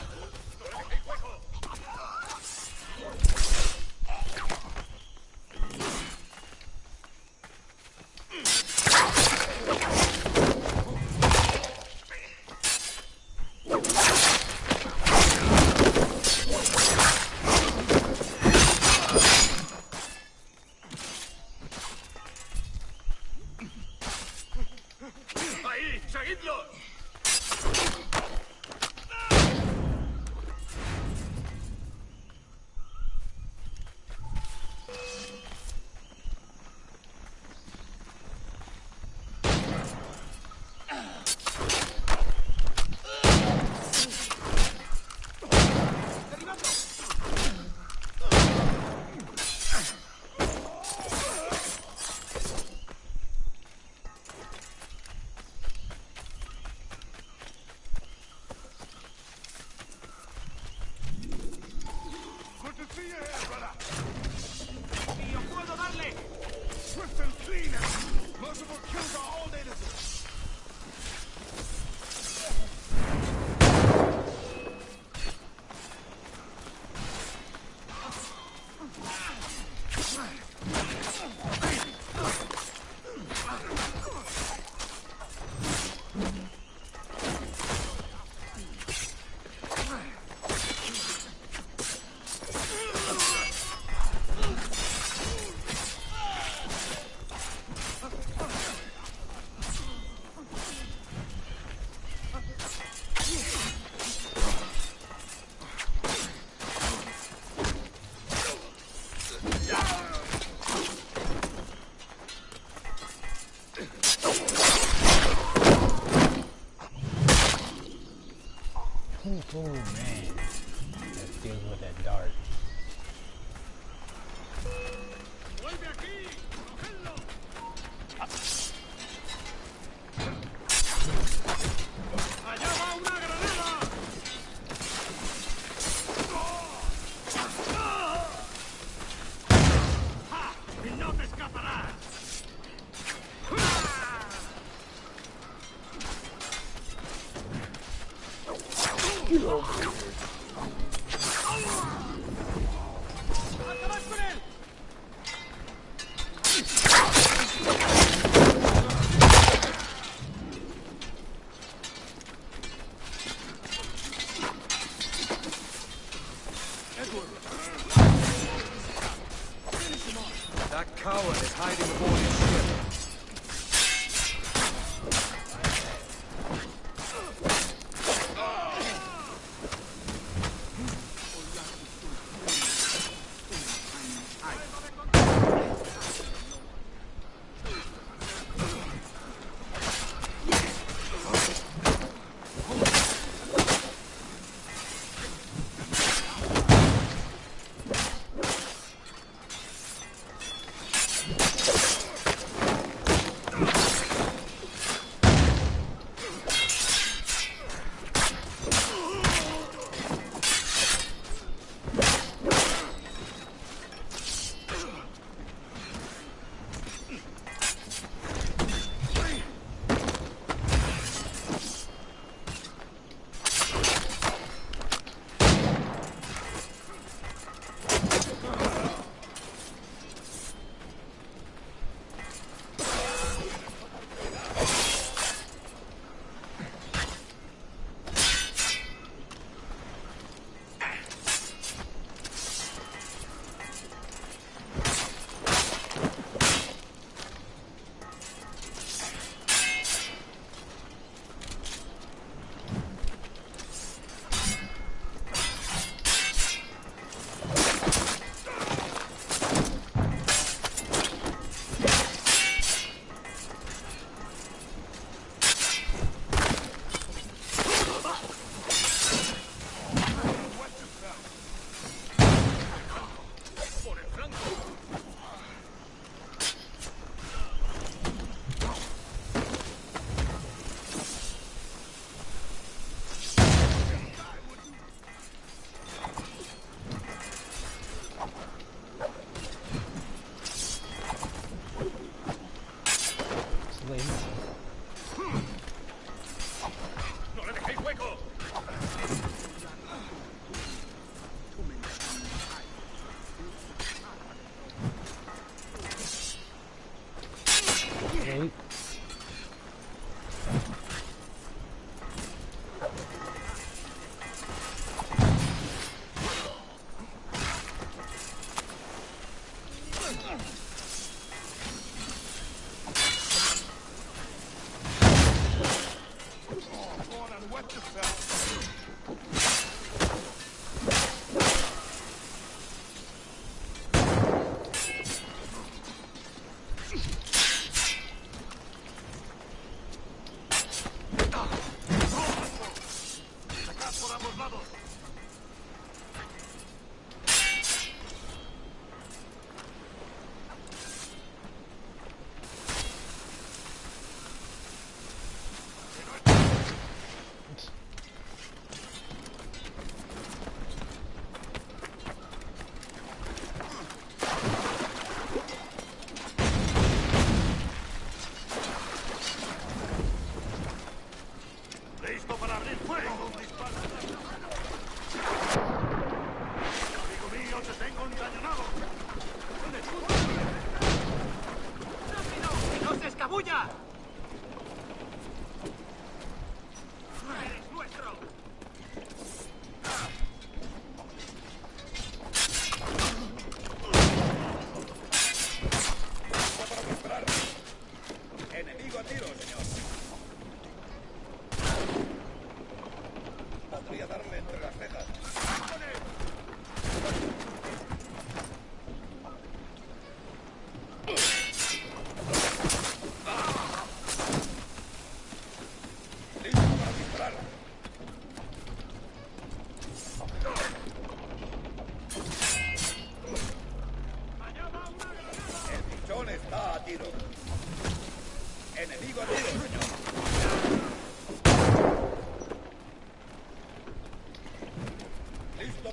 Good to see you here, brother. Swift and clean and multiple kills are all they deserve. Oh man, let's deal with that dart. That coward is hiding aboard his ship.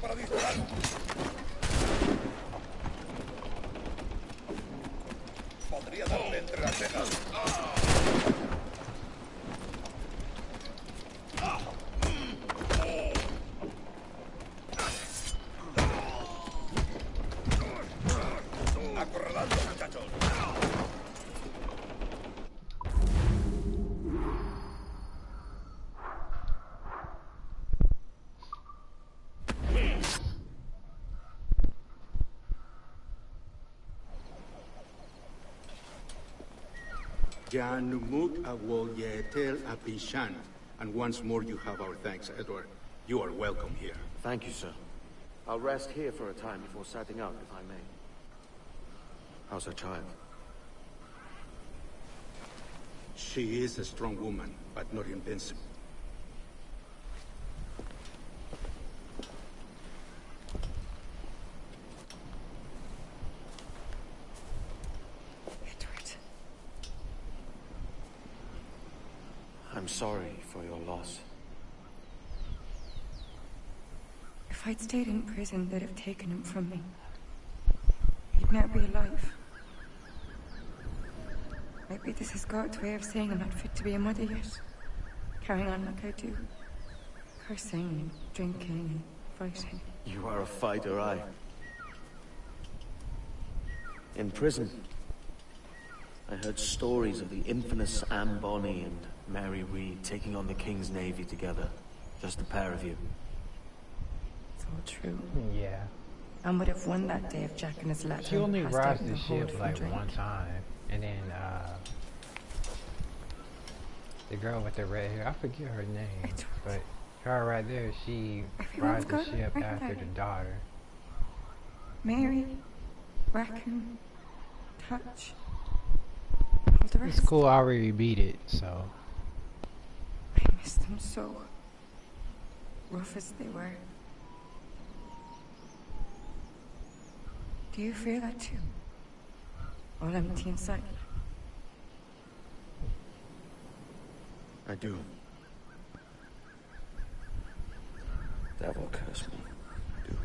para disparar. Podría darle entre las cejas. Acorralando, muchachos. Janumuk awol yetel apishan. And once more you have our thanks, Edward. You are welcome here. Thank you, sir. I'll rest here for a time before setting out, if I may. How's her child? She is a strong woman, but not invincible. I'm sorry for your loss. If I'd stayed in prison, they'd have taken him from me. He'd never be alive. Maybe this is God's way of saying I'm not fit to be a mother yet. Carrying on like I do. Cursing and drinking and fighting. You are a fighter, aye. In prison, I heard stories of the infamous Anne Bonny and Mary Read taking on the King's Navy together. Just the pair of you. It's all true. Yeah. Anne would have won that day if Jack and his lads She only passed out rides in the hold ship for like drink. one time. And then, the girl with the red hair, I forget her name. But her right there, she rides the ship after the daughter. Mary, Raccoon, Touch. All the rest. It's cool, I already beat it, so. I miss them so. Rough as they were. Do you feel that too? All empty inside. I do. Devil curse me. I do.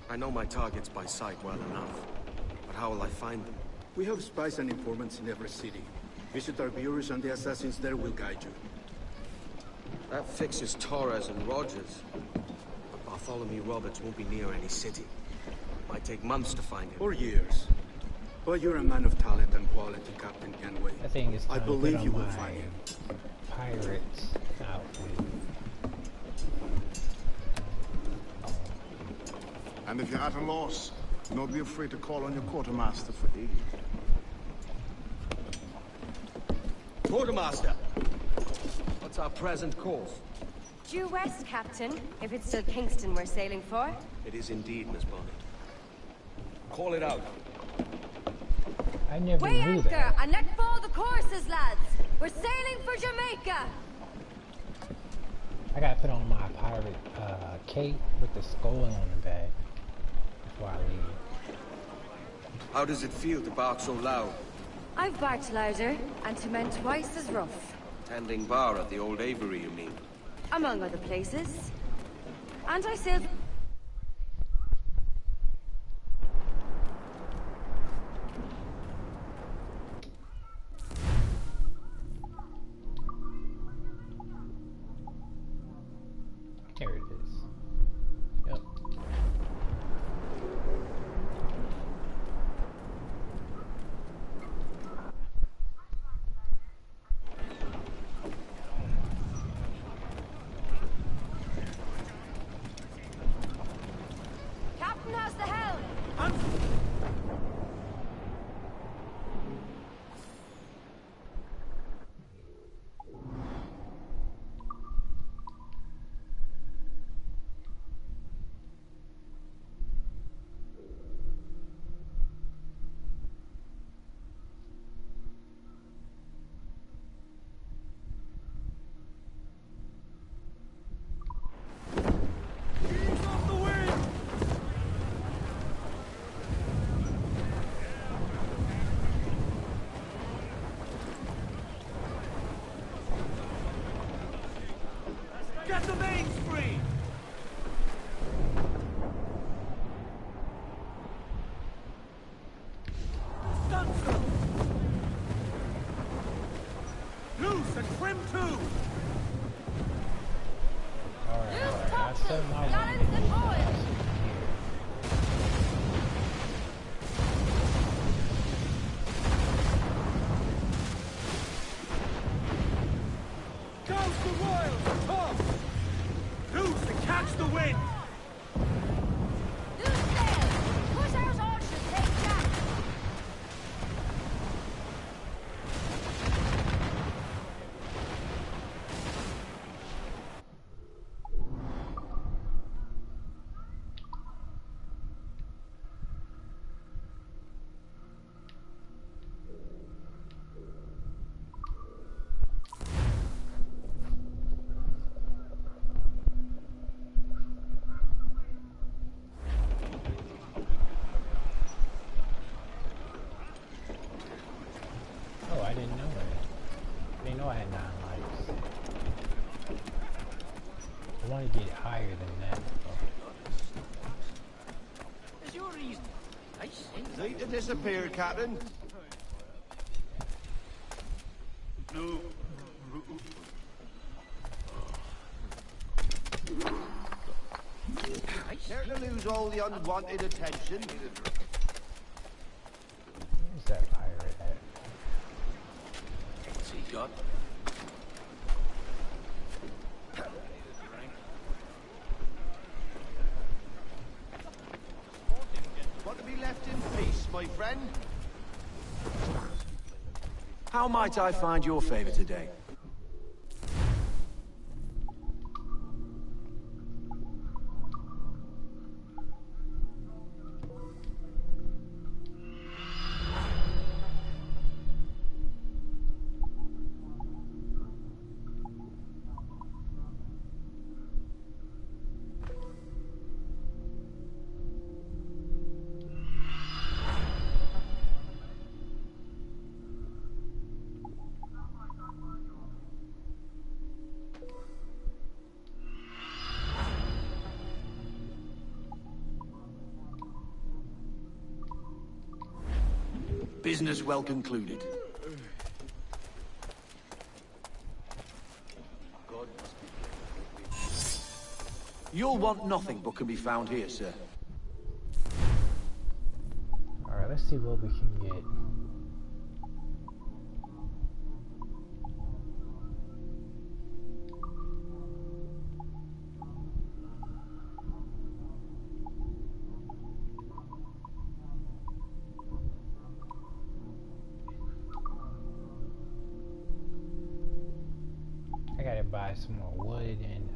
I know my targets by sight well enough, but how will I find them? We have spies and informants in every city. Visit our bureaus and the assassins there will guide you. That fixes Torres and Rogers. But Bartholomew Roberts won't be near any city. Might take months to find him. Or years. But you're a man of talent and quality, Captain Kenway. I think it's time I believe to put you on will my find him. Pirates outfit. And if you're at a loss, do not be afraid to call on your quartermaster for aid. Quartermaster! What's our present course? Due west, Captain, if it's still Kingston we're sailing for. It is indeed, Miss Bonny. Call it out. I never Weigh knew anchor that. and let fall the courses, lads. We're sailing for Jamaica. I gotta put on my pirate cape with the skull on the back before I leave. How does it feel to bark so loud? I've barked louder, and to men twice as rough. Tending bar at the old Avery, you mean? Among other places. And I sailed... There it is. Yep. Captain has the helm! Get the mains free! Stunsail! Loose and trim too! Alright, I set my weapon. Goes the Royals, top! Loose and catch the wind! Loose sail! Push out archers, take Jack! Oh, I didn't know that. I didn't know I had 9 lives. I want to get higher than that. Is your reason? Need to disappear, Captain. No. Care to lose all the unwanted attention? Where's that pirate at? What's he got? Want to be left in peace, my friend? How might I find your favor today? Business well concluded. You'll want nothing but can be found here, sir. Alright, let's see what we can get. I gotta buy some more wood and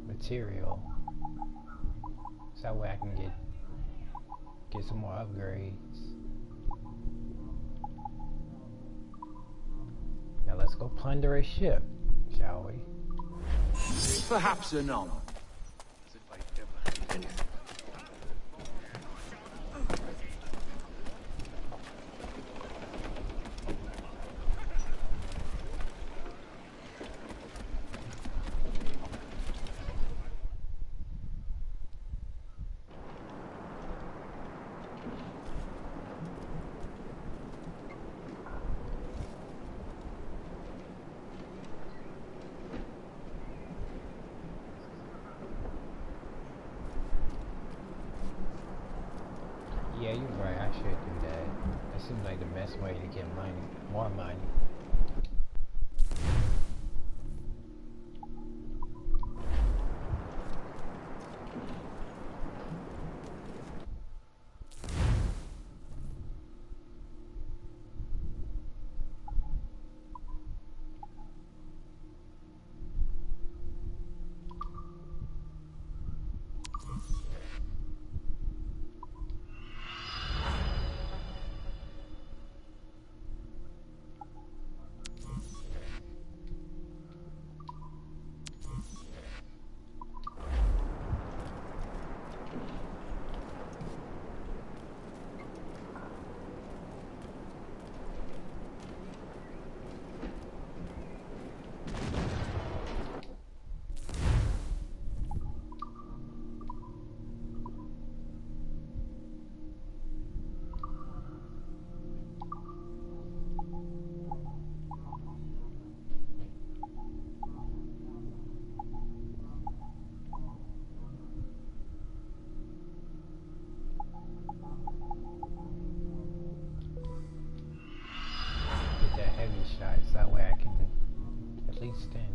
material, so that way I can get some more upgrades. Now let's go plunder a ship, shall we? Perhaps anon. Yeah, you're right. I should do that. That seems like the best way to get money, more money.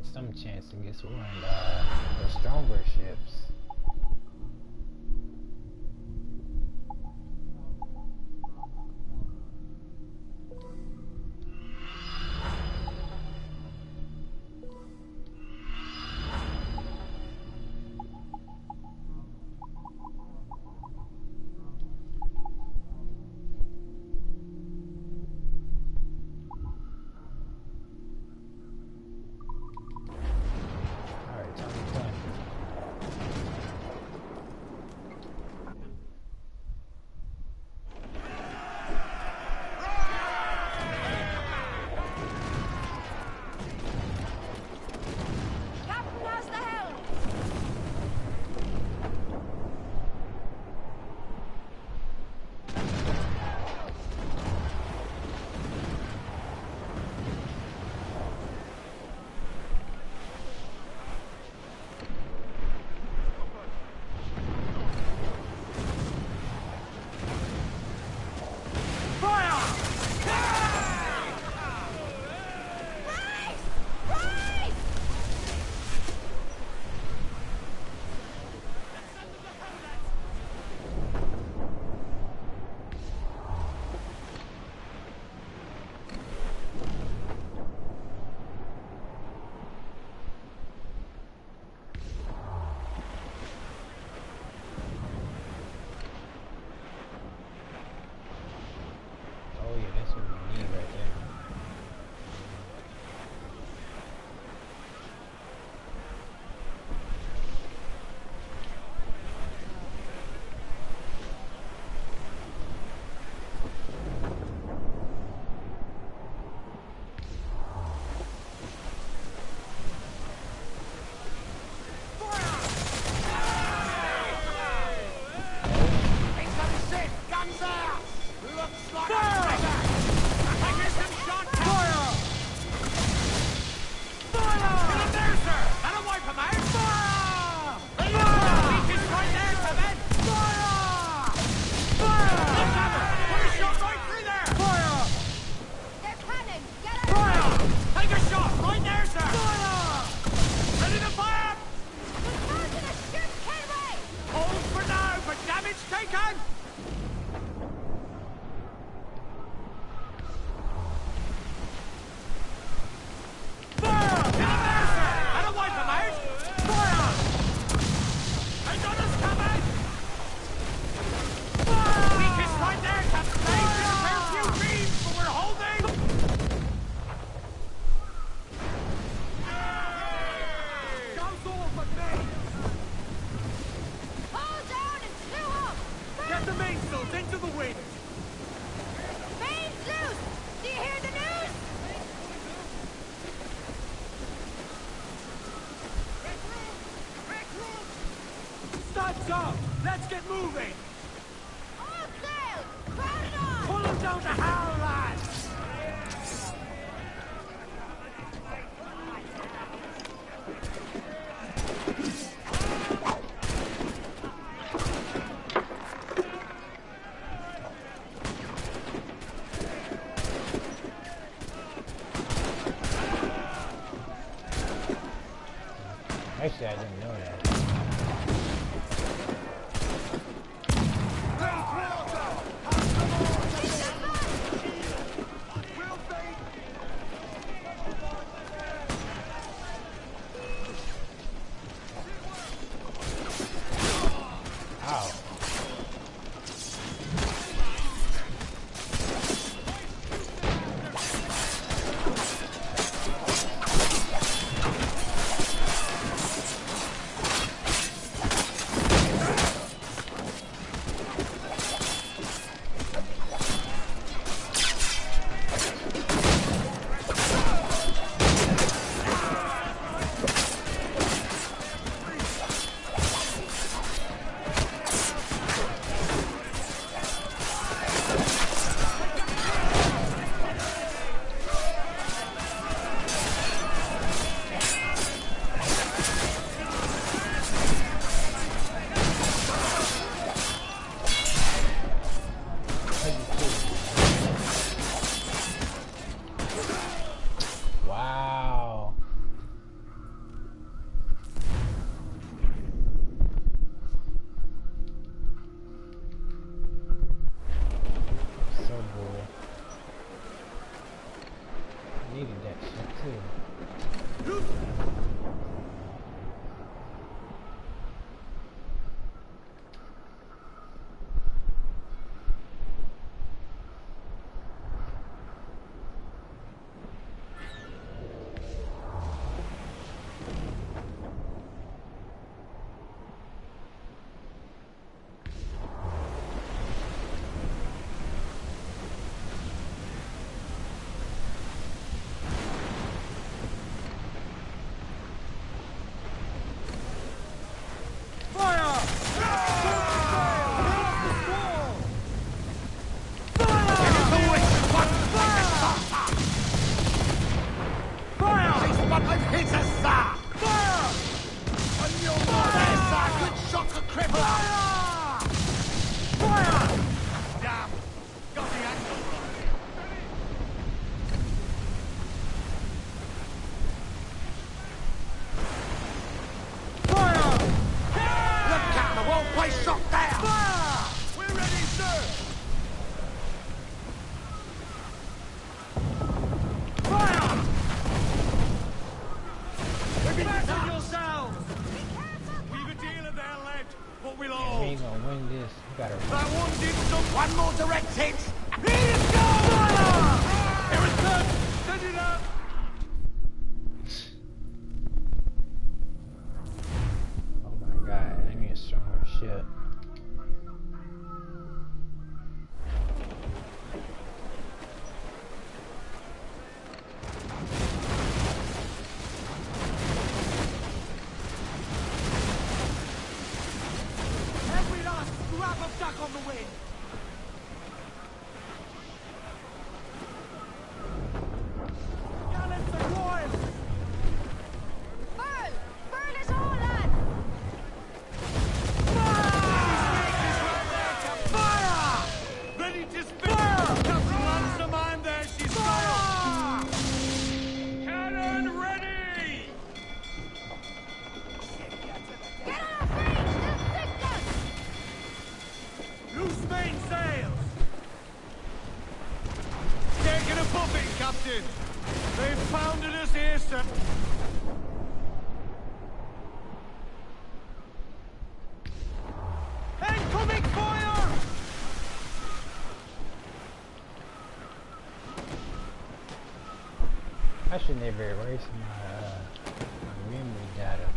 stand some chance against one of the stronger ships. Up! Let's get moving! All sail! Crowd it on! Pull them down to hell, lads! Actually, I didn't know that. place shut down! Fire! We're ready, sir! Fire! Fasten yourselves! We've a dealer there, lad, but we'll We hold. ain't gonna win this. You gotta. That one did some... One more direct hit! Here it goes! Fire! Here it comes! Send it up! Oh my god, I need a stronger ship. Every last scrap of duck on the wind! Gallants and royals! Burn! Burn us all, lad! Fire! Ready to spin! Captain lands the mine there, she's sailed! Cannon ready! Get on our feet! They'll sick us! Loose mainsails! Taking a puffing, Captain! They've pounded us here, sir! Incoming fire! I should never erase my memory data.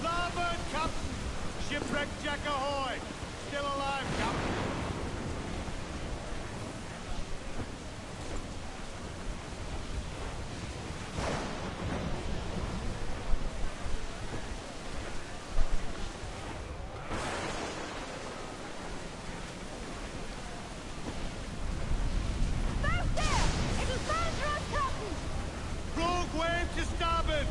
Larboard, Captain! Shipwrecked Jack ahoy! Still alive, Captain! Both there! It'll counter us, Captain! Rogue wave to starboard!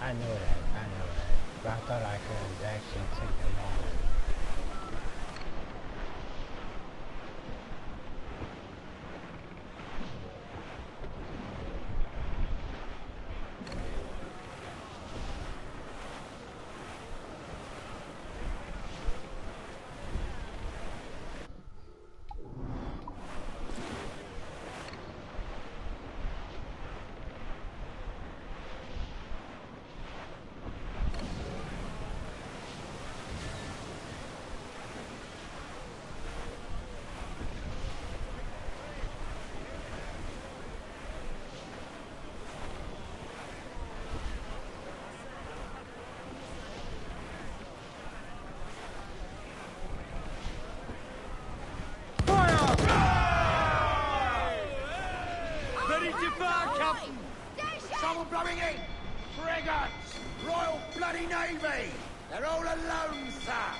I know that. But I thought I could actually take them on. Ready to fire, Captain! Someone blowing in! Frigates! Royal Bloody Navy! They're all alone, sir!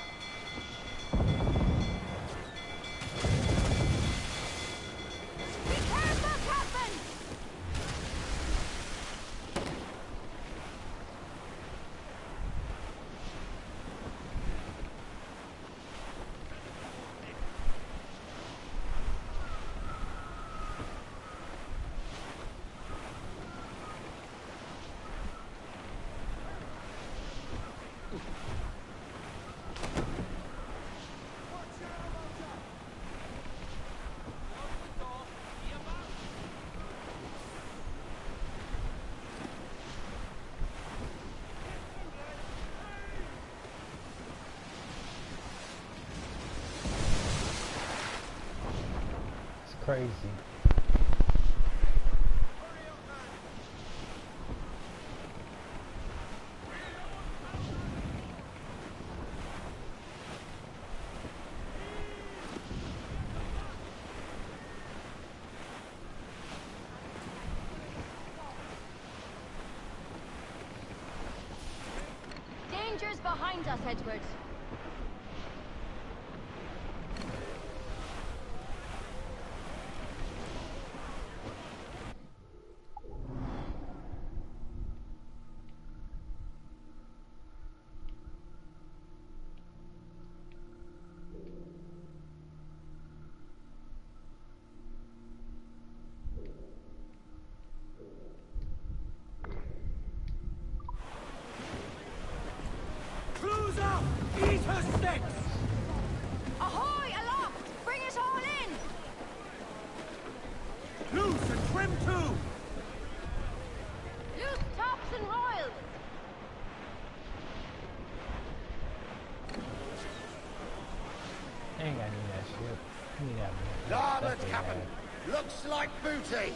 Be careful, Captain! Crazy. Danger's behind us, Edward. Clues up! Eat her sticks! Ahoy, aloft! Bring it all in! Loose and trim too! Loose tops and royals! I ain't got any of that shit. I need that one. Larboard, That's Captain. bad. Looks like booty.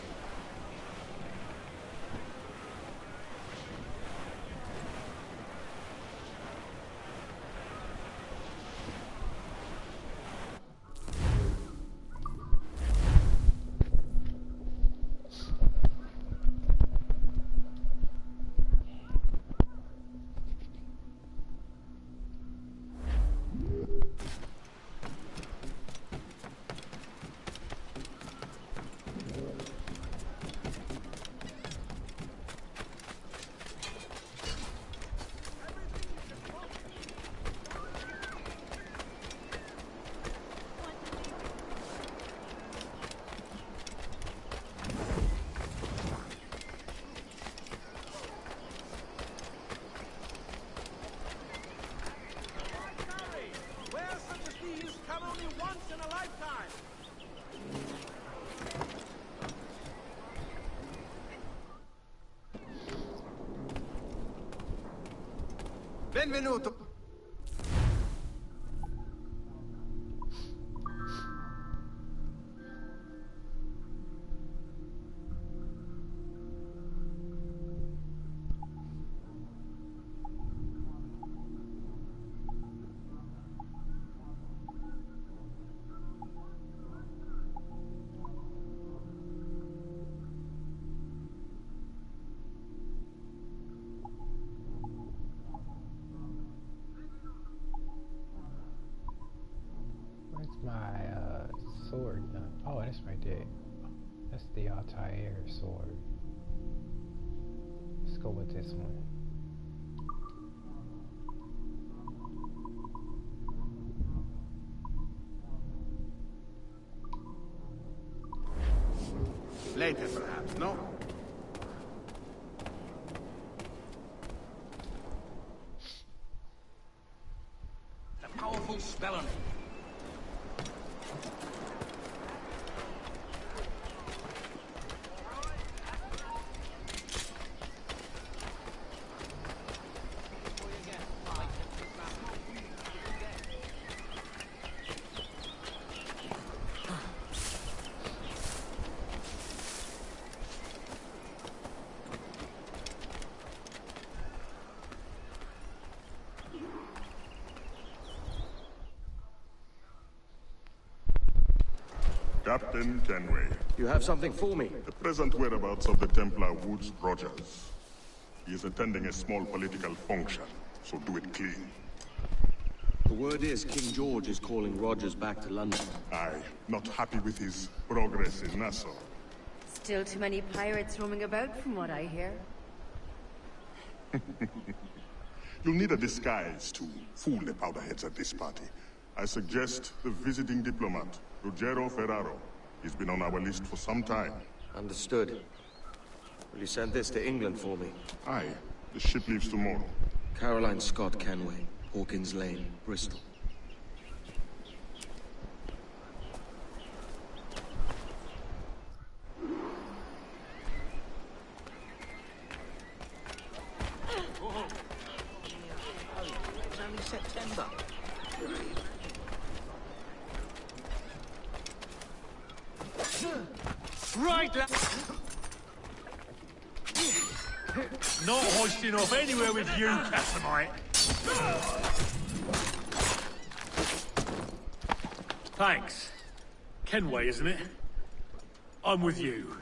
Where such as these come only once in a lifetime! Benvenuto. Where's my sword gun? Oh, that's right there. That's the Altair sword. Let's go with this one. Later, perhaps, no? A powerful spell on it. Captain Kenway. You have something for me? The present whereabouts of the Templar Woods Rogers. He is attending a small political function, so do it clean. The word is King George is calling Rogers back to London. Aye, not happy with his progress in Nassau. Still too many pirates roaming about, from what I hear. You'll need a disguise to fool the powderheads at this party. I suggest the visiting diplomat, Ruggiero Ferraro. He's been on our list for some time. Understood. Will you send this to England for me? Aye. The ship leaves tomorrow. Caroline Scott Kenway, Hawkins Lane, Bristol. It's only September. That's right, Not hoisting off anywhere with you, Casamite. Thanks. Kenway, isn't it? I'm with you.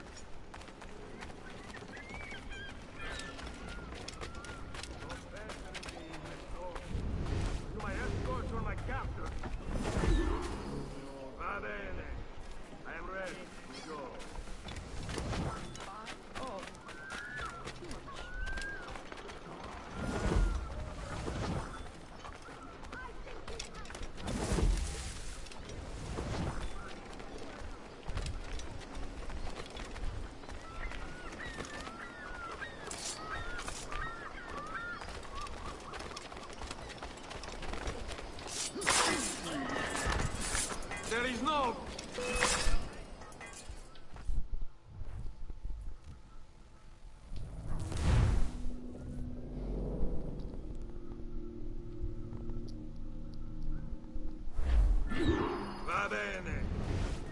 There is no... Va bene.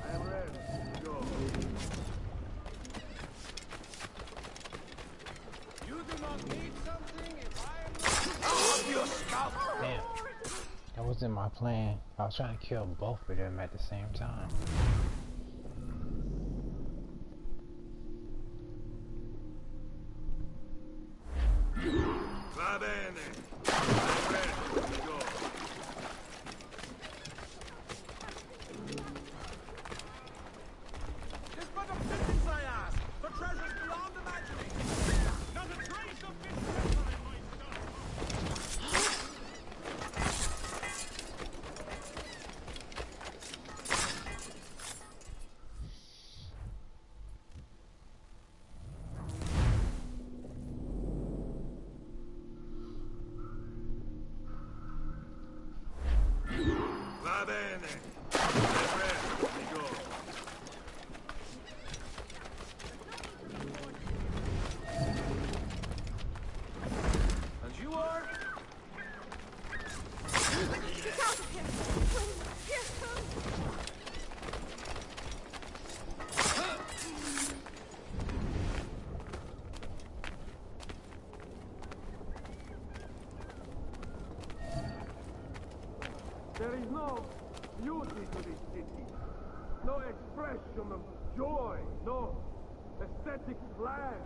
I am ready. Go. You do not need something if I am not... I'll have your scalp. Damn. That wasn't my plan. I was trying to kill both of them at the same time. Va bene. I'm ready. Go. It's but a pittance I ask. The treasure's beyond imagining. Not a trace of this treasure in my stuff. Va bene. I'm ready. We go. And you are? Get out of here! Please, here, come! There is no beauty to this city. No expression of joy. No aesthetic plan.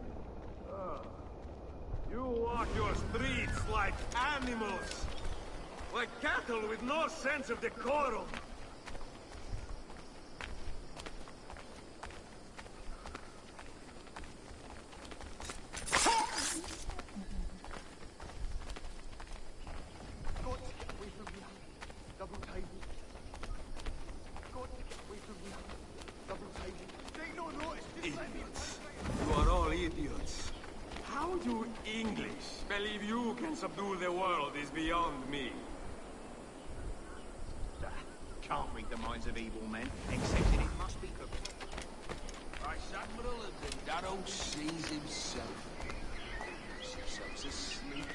You walk your streets like animals. Like cattle with no sense of decorum. Idiots. You are all idiots. How you English believe you can subdue the world is beyond me. Can't read the minds of evil men, except that it must be good. Vice Admiral of the Darrow sees himself. Yourselves asleep.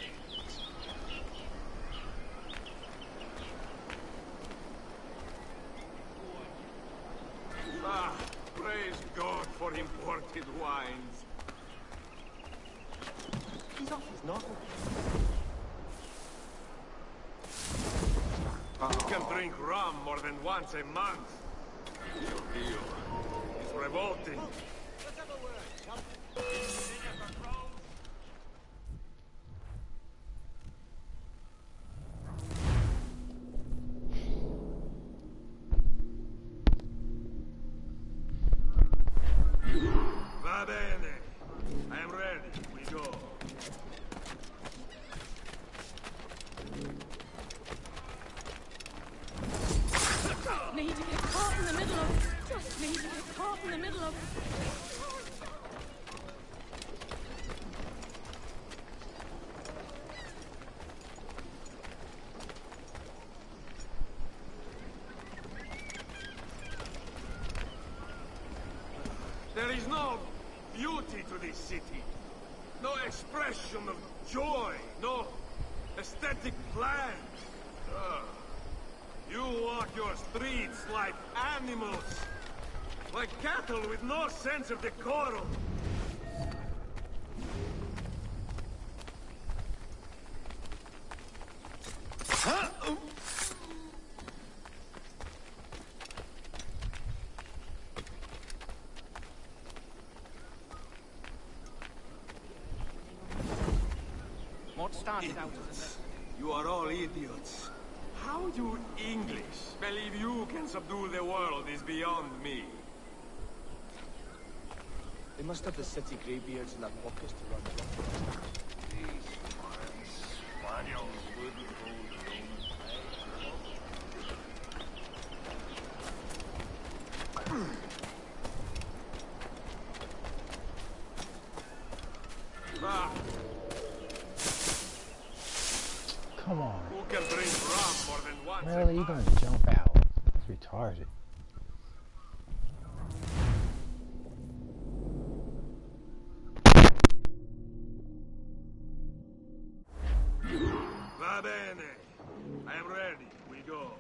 Ah, praise God for imported wines. He's off his novel. You can drink rum more than once a month. Your deal is revolting. Va bene. I am ready. We go. Need to get caught in the middle of... Just need to get caught in the middle of... There is no beauty to this city. No expression of joy. No aesthetic plan. You walk your streets like animals. Like cattle with no sense of decorum. What started out as You are all idiots. How you English believe you can subdue the world is beyond me. They must have the city greybeards in their pockets to run. These Spaniels wouldn't hold the Roman. Come on. Who can drink rum more than once? Really? You gonna jump out? That's retarded. Va bene. I am ready. We go.